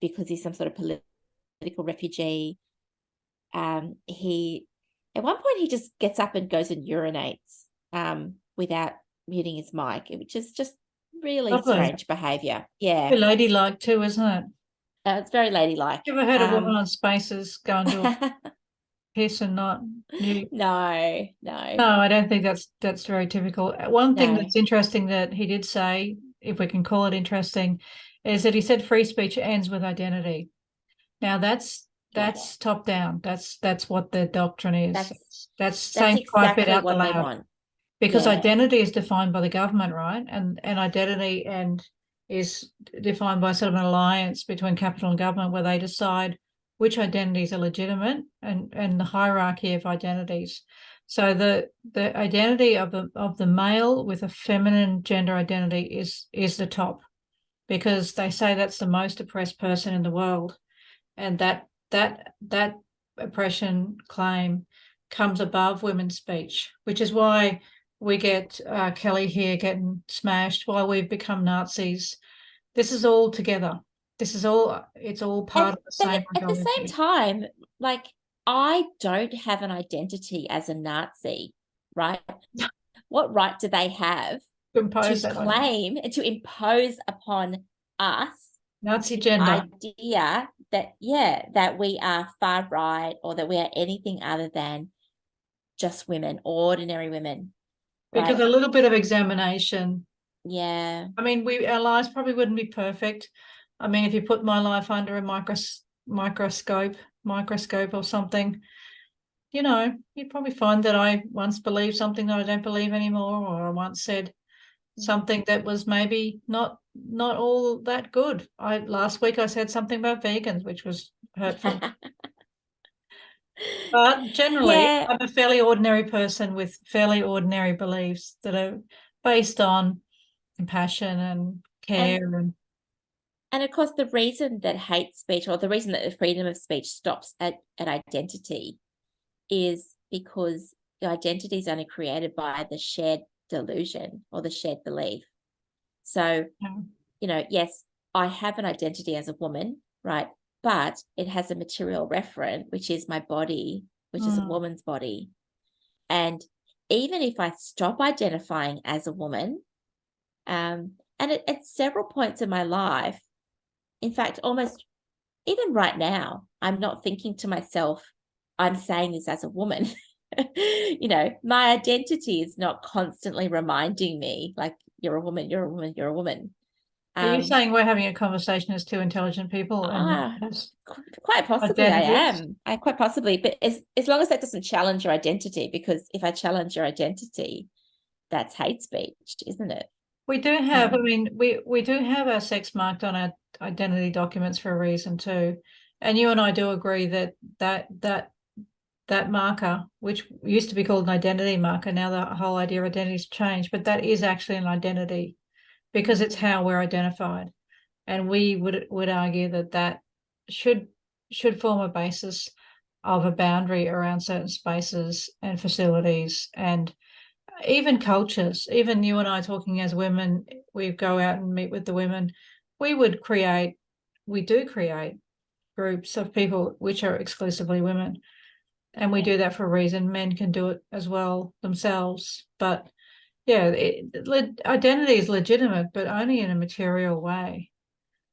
S5: because he's some sort of political refugee. He at one point he just gets up and goes and urinates without muting his mic, which is just really strange behavior. Yeah,
S6: very ladylike too, isn't it?
S5: It's very ladylike.
S6: You ever heard a woman on Spaces go and do a piss and not mute?
S5: No,
S6: I don't think that's very typical. One thing that's interesting that he did say, if we can call it interesting, is that he said free speech ends with identity. Now that's top down. That's what their doctrine is. That's saying quite a bit out the loud. Because identity is defined by the government, right? And identity is defined by sort of an alliance between capital and government where they decide which identities are legitimate and the hierarchy of identities. So the identity of the male with a feminine gender identity is the top, because they say that's the most oppressed person in the world, and that oppression claim comes above women's speech, which is why we get Kelly here getting smashed, why we've become Nazis. This is all together. It's all part of the same.
S5: At the same time, like, I don't have an identity as a Nazi, right? What right do they have to claim and to impose upon us
S6: Nazi gender
S5: idea that we are far right or that we are anything other than just women, ordinary women?
S6: Because a little bit of examination.
S5: Yeah.
S6: I mean, our lives probably wouldn't be perfect. I mean, if you put my life under a microscope or something, you know, you'd probably find that I once believed something that I don't believe anymore, or I once said something that was maybe not all that good. Last week I said something about vegans, which was hurtful. But generally, I'm a fairly ordinary person with fairly ordinary beliefs that are based on compassion and care.
S5: And of course, the reason that hate speech, or the reason that the freedom of speech stops at identity, is because the identity is only created by the shared delusion or the shared belief. So,
S6: Yeah.
S5: you know, yes, I have an identity as a woman, right? But it has a material referent, which is my body, which is a woman's body. And even if I stop identifying as a woman, and at several points in my life, in fact, almost even right now, I'm not thinking to myself, I'm saying this as a woman. You know, my identity is not constantly reminding me, like, you're a woman, you're a woman, you're a woman.
S6: Are you saying we're having a conversation as two intelligent people?
S5: Quite possibly I
S6: identities?
S5: am. I quite possibly, but as long as that doesn't challenge your identity, because if I challenge your identity, that's hate speech, isn't it?
S6: We do have, I mean, we do have our sex marked on our identity documents for a reason too. And you and I do agree that marker, which used to be called an identity marker, now the whole idea of identity's changed, but that is actually an identity because it's how we're identified. And we would argue that should form a basis of a boundary around certain spaces and facilities and even cultures. Even you and I talking as women, we go out and meet with the women. We do create groups of people which are exclusively women. And we do that for a reason. Men can do it as well themselves. But yeah, identity is legitimate, but only in a material way.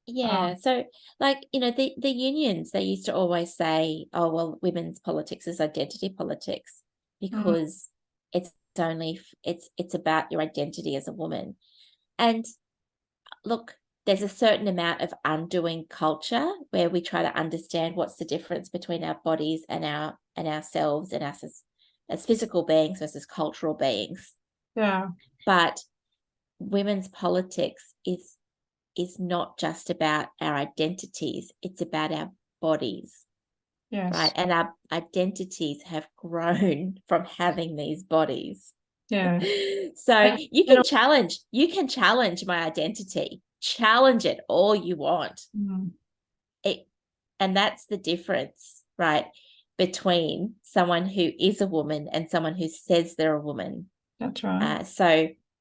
S5: Yeah. So, like, you know, the unions, they used to always say, oh, well, women's politics is identity politics because it's about your identity as a woman. And look, there's a certain amount of undoing culture where we try to understand what's the difference between our bodies and ourselves and us as physical beings versus cultural beings.
S6: Yeah.
S5: But women's politics is not just about our identities, it's about our bodies.
S6: Yes.
S5: Right. And our identities have grown from having these bodies.
S6: Yeah.
S5: So you can challenge my identity. Challenge it all you want. And that's the difference, right, between someone who is a woman and someone who says they're a woman.
S6: That's right.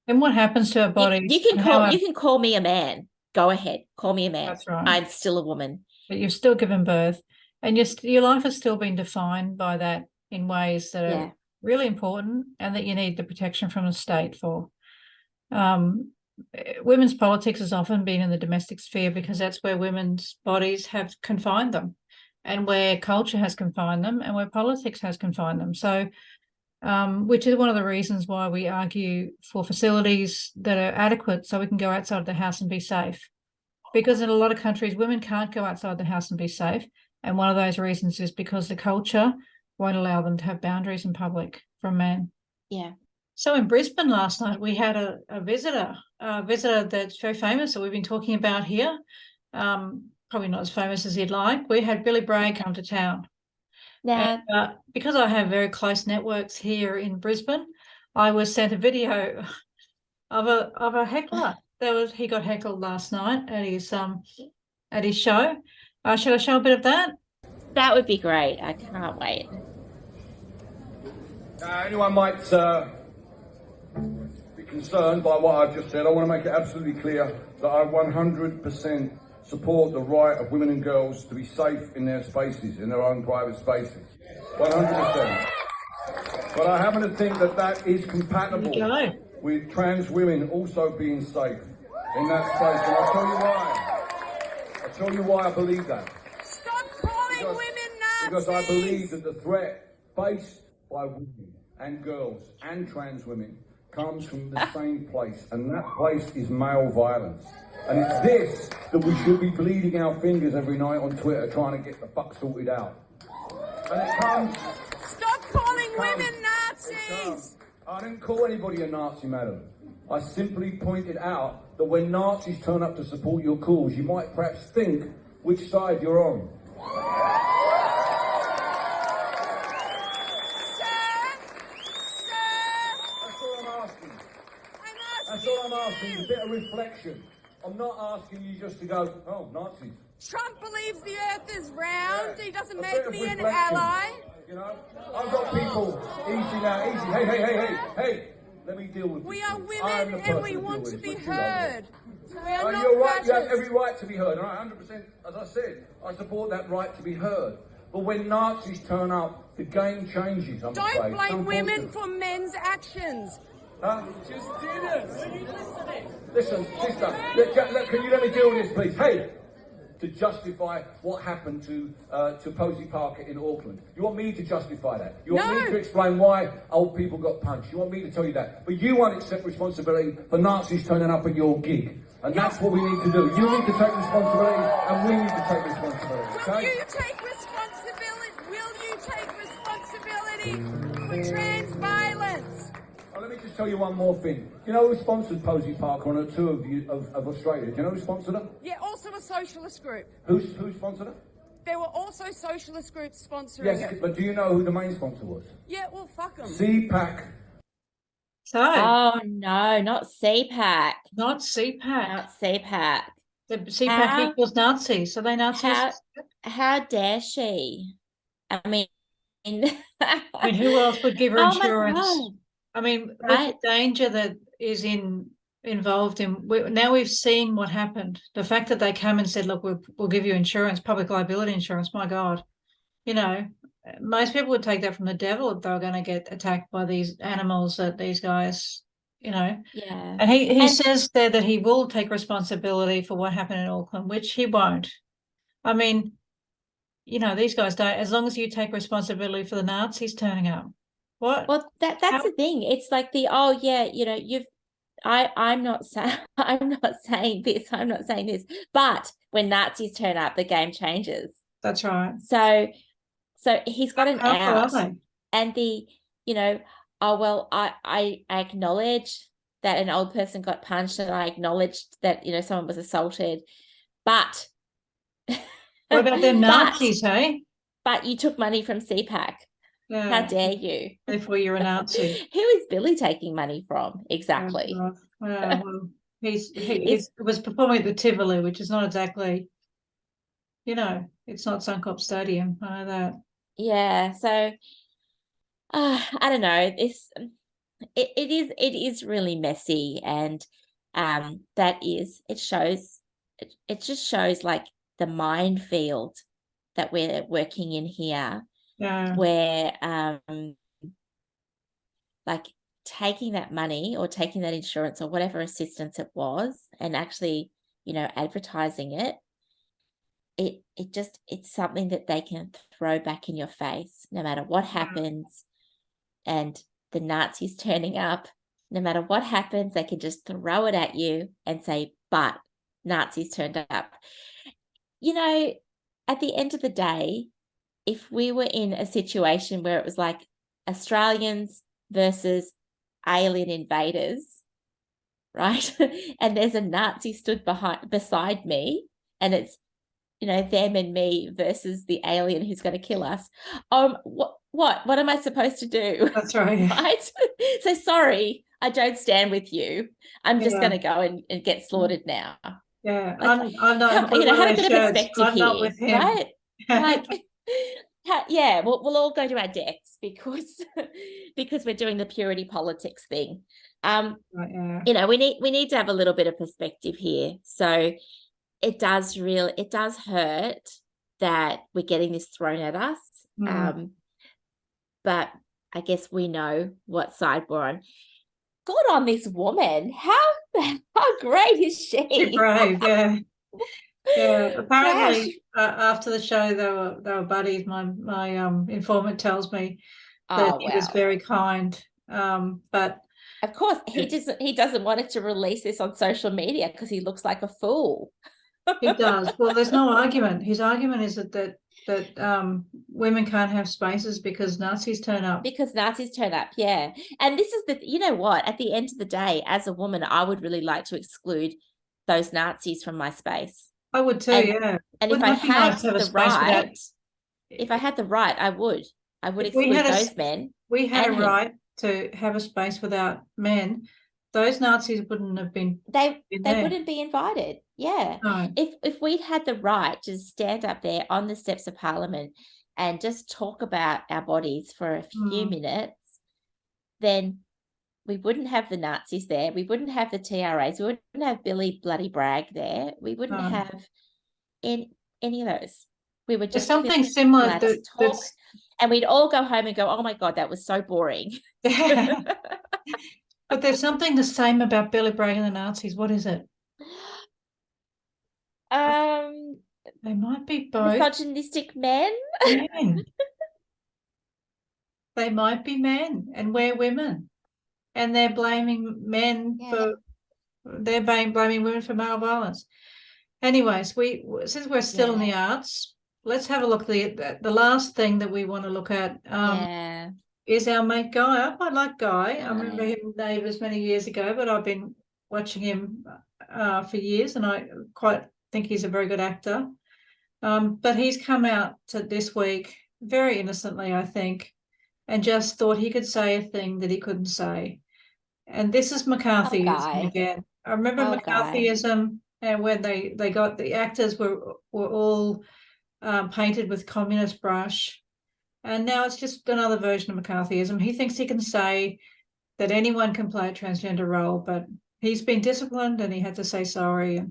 S5: And
S6: what happens to our bodies?
S5: You can call me a man. Go ahead, call me a man.
S6: That's right.
S5: I'm still a woman.
S6: But you've still given birth, and your life has still been defined by that in ways that are really important, and that you need the protection from the state for. Women's politics has often been in the domestic sphere because that's where women's bodies have confined them, and where culture has confined them, and where politics has confined them. So, which is one of the reasons why we argue for facilities that are adequate so we can go outside the house and be safe. Because in a lot of countries, women can't go outside the house and be safe. And one of those reasons is because the culture won't allow them to have boundaries in public from men.
S5: Yeah.
S6: So in Brisbane last night, we had a visitor that's very famous that we've been talking about here. Probably not as famous as you'd like. We had Billy Bray come to town.
S5: Now,
S6: and, because I have very close networks here in Brisbane, I was sent a video of a heckler. He got heckled last night at his show. Should I show a bit of that?
S5: That would be great. I can't wait.
S13: Anyone might be concerned by what I've just said. I want to make it absolutely clear that I 100% support the right of women and girls to be safe in their spaces, in their own private spaces. 100%. But I happen to think that is compatible with trans women also being safe in that space. And I'll tell you why. I'll tell you why I believe that.
S14: Stop calling women Nazis!
S13: Because I believe that the threat faced by women and girls and trans women comes from the same place, and that place is male violence. And it's this that we should be bleeding our fingers every night on Twitter trying to get the fuck sorted out. And it comes...
S14: Stop calling women Nazis!
S13: I didn't call anybody a Nazi, madam. I simply pointed out that when Nazis turn up to support your cause, you might perhaps think which side you're on. That's all I'm asking, a bit of reflection. I'm not asking you just to go, oh, Nazis.
S14: Trump believes the earth is round. He doesn't make me an ally.
S13: You know, I've got people, easy now, easy. Hey, Let me deal with
S14: We
S13: this,
S14: are
S13: please. I am
S14: women
S13: the
S14: and
S13: person
S14: we
S13: deal
S14: want
S13: with
S14: to
S13: this.
S14: be
S13: Let's deal over
S14: heard. We are not
S13: You're right, you have
S14: fascists.
S13: every right to be heard. And I 100%, as I said, I support that right to be heard. But when Nazis turn up, the game changes, I'm afraid.
S14: Don't blame women
S13: Unfortunately.
S14: for men's actions.
S13: Huh?
S14: Just did it.
S13: Listen, sister, can you let me deal with this, please? Hey! To justify what happened to Posey Parker in Auckland. You want me to justify that? You want me to explain why old people got punched? You want me to tell you that? But you won't accept responsibility for Nazis turning up at your gig. And that's what we need to do. You need to take responsibility and we need to take responsibility. Okay?
S14: Will you take responsibility? Will you take responsibility for trans violence?
S13: Let me just tell you one more thing. Do you know who sponsored Posey Parker on a tour of Australia? Do you know who sponsored her?
S14: Yeah, also a socialist group.
S13: Who sponsored her?
S14: There were also socialist groups sponsoring
S13: Yes,
S14: it.
S13: but do you know who the main sponsor was?
S14: Yeah, well, fuck them.
S13: CPAC.
S5: Oh no, not CPAC.
S6: Not CPAC.
S5: Not CPAC.
S6: The CPAC equals Nazis. So they Nazis?
S5: How dare she? I mean,
S6: I mean, who else would give her
S5: oh
S6: insurance?
S5: my God.
S6: I mean, with
S5: Right.
S6: the danger that is involved in. Now we've seen what happened. The fact that they came and said, "Look, we'll give you insurance, public liability insurance." My God, you know, most people would take that from the devil if they were going to get attacked by these animals that these guys, you know.
S5: Yeah.
S6: And he says there that he will take responsibility for what happened in Auckland, which he won't. I mean, you know, these guys don't. As long as you take responsibility for the Nazis turning up. What?
S5: Well, that's the thing. It's like I'm not saying I'm not saying this. I'm not saying this. But when Nazis turn up, the game changes.
S6: That's right.
S5: So he's got an out,
S6: are they?
S5: and I acknowledge that an old person got punched, and I acknowledged that someone was assaulted, but
S6: what about them Nazis, hey?
S5: But you took money from CPAC.
S6: Yeah.
S5: How dare you?
S6: Therefore, you're a Nazi.
S5: Who is Billy taking money from? Exactly.
S6: Well, he was performing at the Tivoli, which is not exactly, it's not Suncorp Stadium. I know that.
S5: Yeah. So, I don't know. It is really messy, and it just shows like the minefield that we're working in here.
S6: Yeah.
S5: Where like taking that money or taking that insurance or whatever assistance it was and actually advertising it's something that they can throw back in your face no matter what happens. And the Nazis turning up, no matter what happens, they can just throw it at you and say, but Nazis turned up. At the end of the day, if we were in a situation where it was like Australians versus alien invaders, right? And there's a Nazi stood beside me, and it's them and me versus the alien who's going to kill us. What am I supposed to do?
S6: That's right.
S5: Right? So sorry, I don't stand with you. I'm just going to go and get slaughtered now.
S6: Yeah,
S5: like,
S6: I'm not.
S5: have a bit of perspective
S6: I'm
S5: here,
S6: not with him.
S5: right? Like, yeah, we'll all go to our decks because we're doing the purity politics thing.
S6: Yeah.
S5: We need to have a little bit of perspective here. So it does hurt that we're getting this thrown at us. But I guess we know what side we're on. Good on this woman. How great is she?
S6: She's brave, yeah. Yeah, apparently after the show they were buddies. My informant tells me that he was very kind. But
S5: of course he doesn't want it to release this on social media because he looks like a fool.
S6: He does. Well, there's no argument. His argument is that women can't have spaces because Nazis turn up.
S5: Yeah. And this is what, at the end of the day, as a woman, I would really like to exclude those Nazis from my space.
S6: I would too, yeah.
S5: And if I had the right, I would exclude those men.
S6: We had a right to have a space without men. Those Nazis wouldn't have been.
S5: They wouldn't be invited. Yeah.
S6: No.
S5: If we'd had the right to stand up there on the steps of Parliament and just talk about our bodies for a few minutes, then we wouldn't have the Nazis there. We wouldn't have the TRAs. We wouldn't have Billy Bloody Bragg there. We wouldn't have any of those. We would
S6: There's
S5: just
S6: something similar
S5: allowed to talk, and we'd all go home and go, "Oh my God, that was so boring."
S6: But there's something the same about Billy Bragg and the Nazis. What is it? They might be both.
S5: Misogynistic men.
S6: Men. They might be men, and we're women, and they're blaming men for. They're blaming women for male violence. Anyways, since we're still in the arts, let's have a look at the last thing that we want to look at. Is our mate Guy. I quite like Guy. I remember him Neighbours many years ago, but I've been watching him for years, and I quite think he's a very good actor. But he's come out to this week very innocently, I think, and just thought he could say a thing that he couldn't say. And this is McCarthyism again. I remember McCarthyism, and when they got the actors were all painted with communist brush. And now it's just another version of McCarthyism. He thinks he can say that anyone can play a transgender role, but he's been disciplined and he had to say sorry.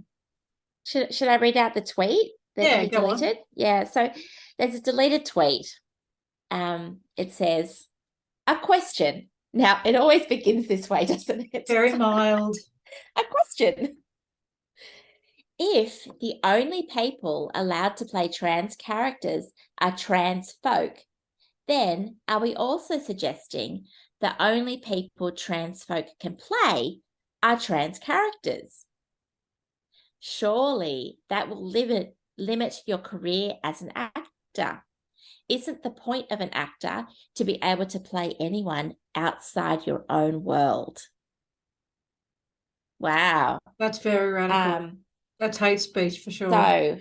S5: Should I read out the tweet that he deleted? Yeah, so there's a deleted tweet. It says, "A question." Now, it always begins this way, doesn't it?
S6: Very mild.
S5: A question. If the only people allowed to play trans characters are trans folk, then are we also suggesting the only people trans folk can play are trans characters? Surely that will limit your career as an actor. Isn't the point of an actor to be able to play anyone outside your own world? Wow.
S6: That's very radical. That's hate speech for sure.
S5: So,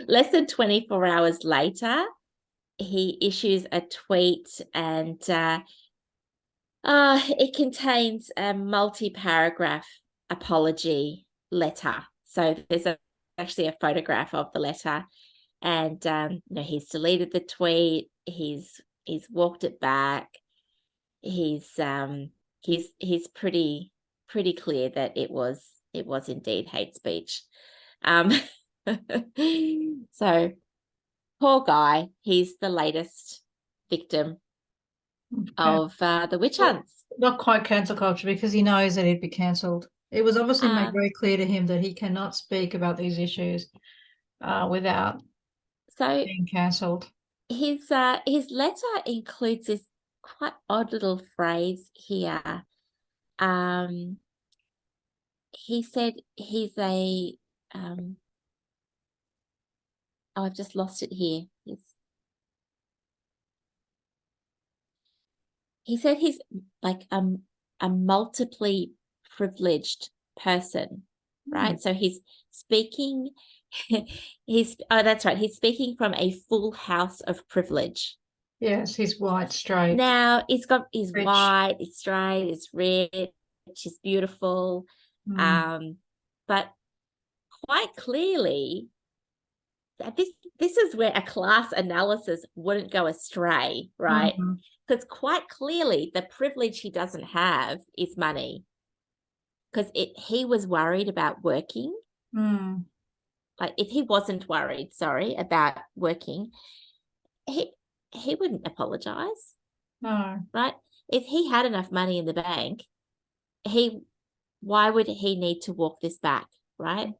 S5: less than 24 hours later, he issues a tweet, and it contains a multi-paragraph apology letter. So there's actually a photograph of the letter, and he's deleted the tweet. He's walked it back. He's pretty clear that it was indeed hate speech. So poor Guy, he's the latest victim of the witch hunts.
S6: Not quite cancel culture, because he knows that he'd be cancelled. It was obviously made very clear to him that he cannot speak about these issues without being cancelled.
S5: His letter includes this quite odd little phrase here. He said he's a I've just lost it here. He said he's like a multiply privileged person, right? So he's speaking, that's right. He's speaking from a full house of privilege.
S6: Yes, he's white, straight.
S5: Now he's white, he's straight, he's rich, he's beautiful. But quite clearly, this is where a class analysis wouldn't go astray, right? Because quite clearly the privilege he doesn't have is money. Because he was worried about working. Like if he wasn't worried, about working, he wouldn't apologize.
S6: No.
S5: Right? If he had enough money in the bank, why would he need to walk this back, right?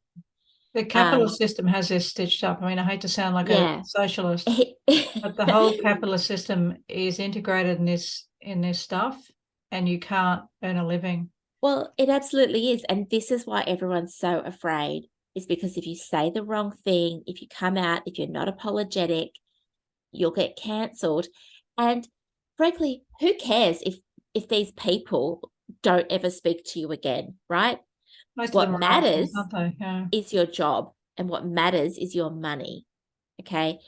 S6: The capitalist system has this stitched up. I mean, I hate to sound like a socialist, but the whole capitalist system is integrated in this stuff, and you can't earn a living.
S5: Well, it absolutely is. And this is why everyone's so afraid, is because if you say the wrong thing, if you come out, if you're not apologetic, you'll get cancelled. And frankly, who cares if these people don't ever speak to you again, right? What matters is your job, and what matters is your money. Okay.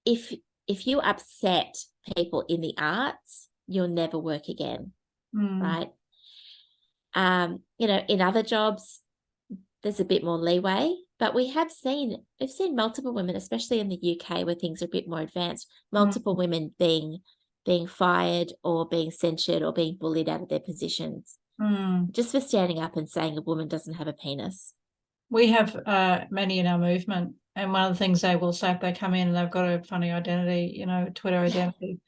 S5: If you upset people in the arts, you'll never work again. Right. In other jobs, there's a bit more leeway, but we've seen multiple women, especially in the UK where things are a bit more advanced, multiple women being being fired or being censured or being bullied out of their positions just for standing up and saying a woman doesn't have a penis.
S6: We have many in our movement, and one of the things they will say if they come in and they've got a funny identity, you know, Twitter identity,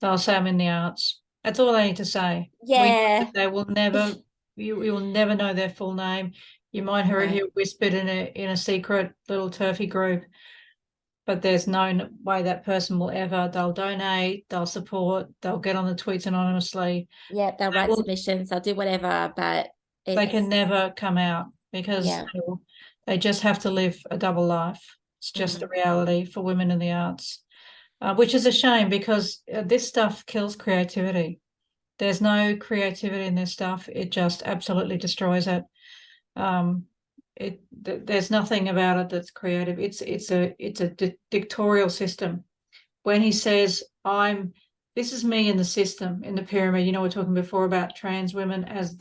S6: they'll say I'm in the arts. That's all they need to say.
S5: Yeah.
S6: They will never, you will never know their full name. You might hear it whispered in a secret little turfy group, but there's no way that person will ever. They'll donate, they'll support, they'll get on the tweets anonymously.
S5: Yeah, they'll write submissions, they'll do whatever, but
S6: they can never come out because they just have to live a double life. It's just the reality for women in the arts, which is a shame because this stuff kills creativity. There's no creativity in this stuff. It just absolutely destroys it. There's nothing about it that's creative. It's a dictatorial system. When he says, this is me in the system, in the pyramid, you know, we're talking before about trans women as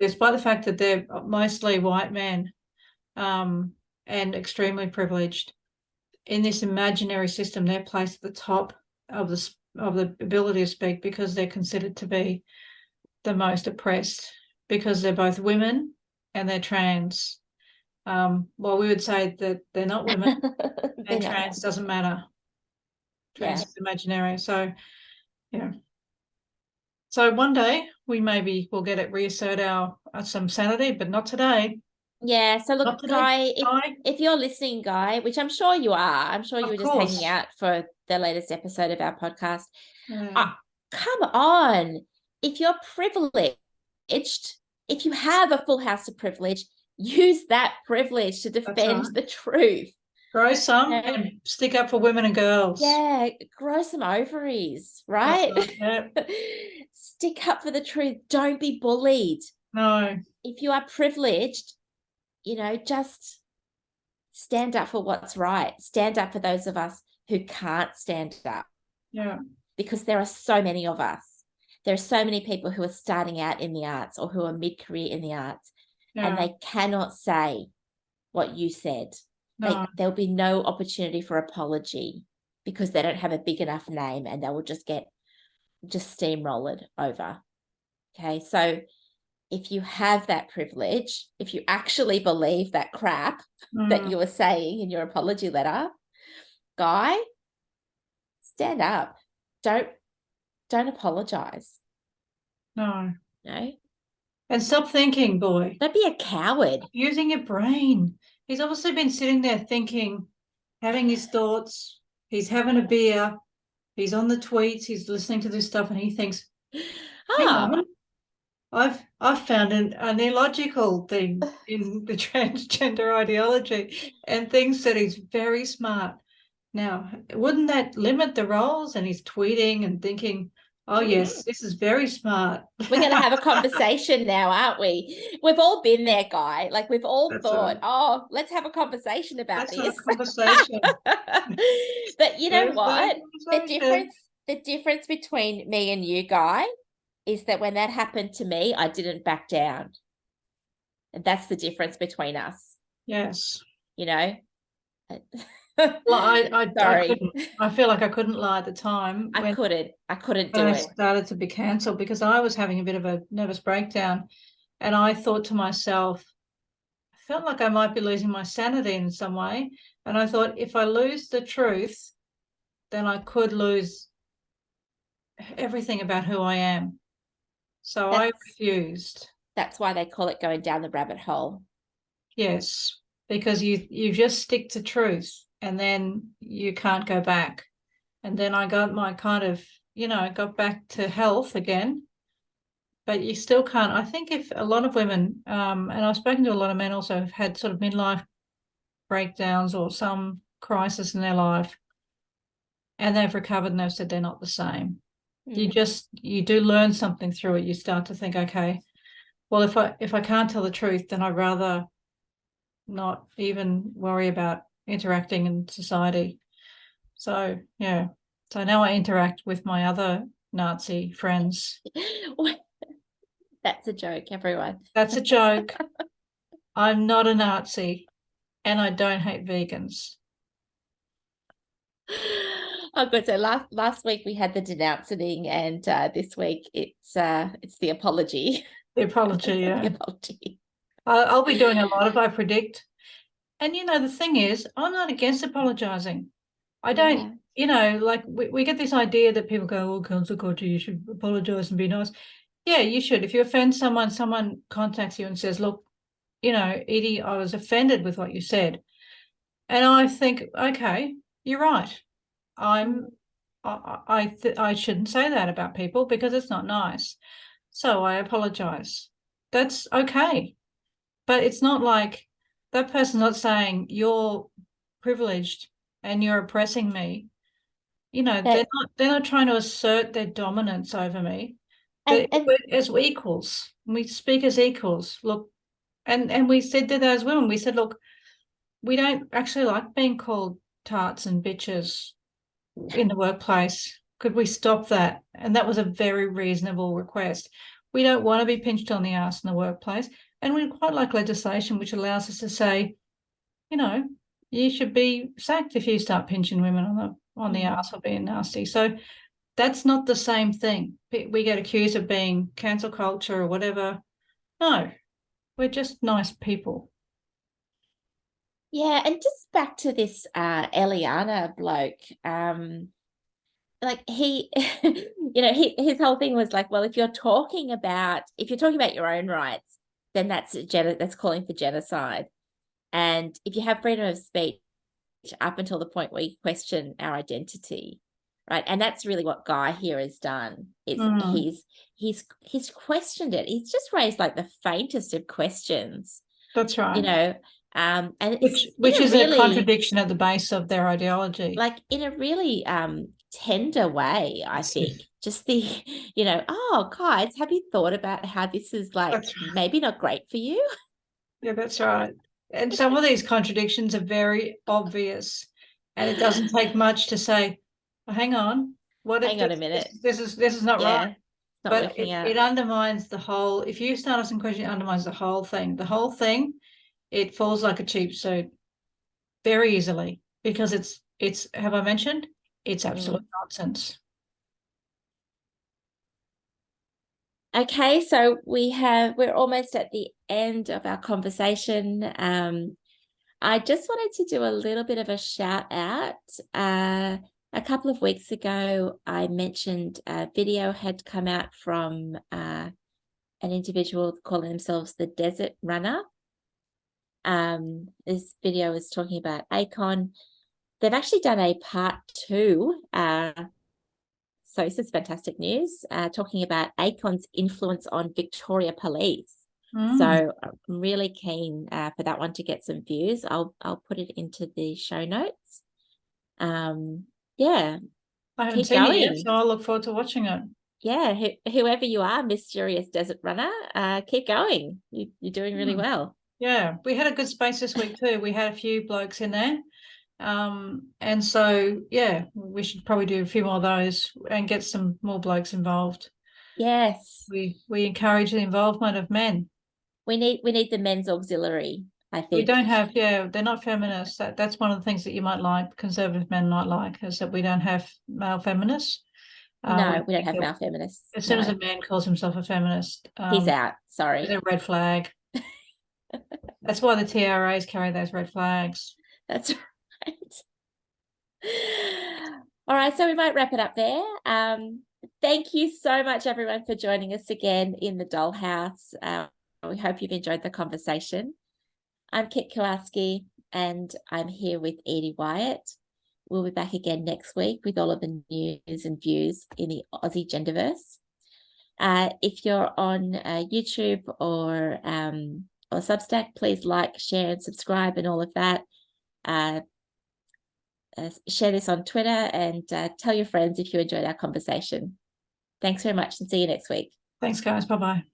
S6: despite the fact that they're mostly white men and extremely privileged, in this imaginary system, they're placed at the top of the ability to speak because they're considered to be the most oppressed because they're both women and they're trans. Well, we would say that they're not women and trans doesn't matter. Trans is imaginary. So, yeah. So one day we maybe will get it, reassert our some sanity, but not today.
S5: Yeah. So look, Guy, if you're listening, Guy, which I'm sure you are, I'm sure you were just hanging out for the latest episode of our podcast. Come on. If you're privileged, if you have a full house of privilege, use that privilege to defend the truth.
S6: Grow some and stick up for women and girls.
S5: Yeah, grow some ovaries, right? Stick up for the truth. Don't be bullied.
S6: No.
S5: If you are privileged, you know, just stand up for what's right. Stand up for those of us who can't stand up.
S6: Yeah.
S5: Because there are so many of us. There are so many people who are starting out in the arts or who are mid-career in the arts, and they cannot say what you said.
S6: No.
S5: There'll be no opportunity for apology because they don't have a big enough name and they will just steamrolled over. Okay, so if you have that privilege, if you actually believe that crap that you were saying in your apology letter, Guy, stand up. Don't apologize.
S6: No.
S5: No.
S6: And stop thinking, boy.
S5: Don't be a coward.
S6: Using your brain. He's obviously been sitting there thinking, having his thoughts. He's having a beer. He's on the tweets. He's listening to this stuff, and he thinks, "Hang on, I've found an illogical thing in the transgender ideology," and thinks that he's very smart. Now, wouldn't that limit the roles? And he's tweeting and thinking, oh, yes, this is very smart.
S5: We're going to have a conversation now, aren't we? We've all been there, Guy. Like, we've all thought, let's have a conversation about this.
S6: Have a conversation.
S5: But you know what? The difference between me and you, Guy, is that when that happened to me, I didn't back down. And that's the difference between us.
S6: Yes.
S5: You know?
S6: Well, I feel like I couldn't lie at the time.
S5: I couldn't do it.
S6: I started to be cancelled because I was having a bit of a nervous breakdown, and I thought to myself, I felt like I might be losing my sanity in some way, and I thought if I lose the truth, then I could lose everything about who I am. So I refused.
S5: That's why they call it going down the rabbit hole.
S6: Yes, because you just stick to truth. And then you can't go back. And then I got my kind of, got back to health again. But you still can't. I think if a lot of women, and I've spoken to a lot of men also who've had sort of midlife breakdowns or some crisis in their life, and they've recovered and they've said they're not the same. You do learn something through it. You start to think, okay, well, if I can't tell the truth, then I'd rather not even worry about interacting in society. So yeah, so now I interact with my other Nazi friends.
S5: That's a joke, everyone.
S6: That's a joke. I'm not a Nazi and I don't hate vegans.
S5: Oh, good. So last week we had the denouncing, and this week it's the apology.
S6: The apology, yeah.
S5: The apology.
S6: I'll be doing a lot I predict. And, the thing is, I'm not against apologising. I don't, like we get this idea that people go, oh, cancel culture, you should apologise and be nice. Yeah, you should. If you offend someone contacts you and says, look, Edie, I was offended with what you said. And I think, okay, you're right. I shouldn't say that about people because it's not nice. So I apologise. That's okay. But it's not like that person's not saying you're privileged and you're oppressing me. They're not trying to assert their dominance over me. As equals, we speak as equals. Look, and we said to those women, we said, look, we don't actually like being called tarts and bitches in the workplace. Could we stop that? And that was a very reasonable request. We don't want to be pinched on the arse in the workplace. And we quite like legislation which allows us to say, you should be sacked if you start pinching women on the arse or being nasty. So that's not the same thing. We get accused of being cancel culture or whatever. No, we're just nice people.
S5: Yeah, and just back to this Eliana bloke, like he, his whole thing was like, well, if you're talking about your own rights, then that's calling for genocide. And if you have freedom of speech up until the point where you question our identity, right? And that's really what Guy here has done. He's questioned it. He's just raised like the faintest of questions.
S6: That's right.
S5: And
S6: which is really, a contradiction at the base of their ideology.
S5: Like in a really tender way, I think. Just the, oh, guys, have you thought about how this is like maybe not great for you?
S6: Yeah, that's right. And some of these contradictions are very obvious, and it doesn't take much to say, oh, hang on,
S5: hang on a minute.
S6: This is not right.
S5: But
S6: it undermines the whole. If you start asking questions, it undermines the whole thing. The whole thing, it falls like a cheap suit very easily because it's. Have I mentioned? It's absolute nonsense.
S5: Okay, so we're almost at the end of our conversation. I just wanted to do a little bit of a shout out. A couple of weeks ago, I mentioned a video had come out from an individual calling themselves the Desert Runner. This video is talking about ACON. They've actually done a part 2. So this is fantastic news, talking about ACON's influence on Victoria Police. So I'm really keen for that one to get some views. I'll put it into the show notes. Yeah.
S6: I haven't seen it yet, so I'll look forward to watching it.
S5: Yeah, whoever you are, mysterious desert runner, keep going. You're doing really well.
S6: Yeah, we had a good space this week too. We had a few blokes in there. And so, yeah, we should probably do a few more of those and get some more blokes involved.
S5: Yes.
S6: We encourage the involvement of men.
S5: We need the men's auxiliary, I think.
S6: We don't have, they're not feminists. That's one of the things that you might like, conservative men might like, is that we don't have male feminists.
S5: No, we don't have male feminists.
S6: As soon as a man calls himself a feminist,
S5: he's out. Sorry.
S6: It's a red flag. That's why the TRAs carry those red flags.
S5: That's right. All right, so we might wrap it up there. Thank you so much, everyone, for joining us again in the Dollhouse. We hope you've enjoyed the conversation. I'm Kit Kowalski, and I'm here with Edie Wyatt. We'll be back again next week with all of the news and views in the Aussie genderverse. If you're on YouTube or Substack, please like, share, and subscribe and all of that. Share this on Twitter and tell your friends if you enjoyed our conversation. Thanks very much and see you next week.
S6: Thanks, guys. Bye-bye.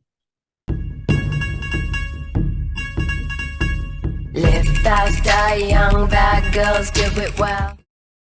S4: Live fast, die young, bad girls do it well.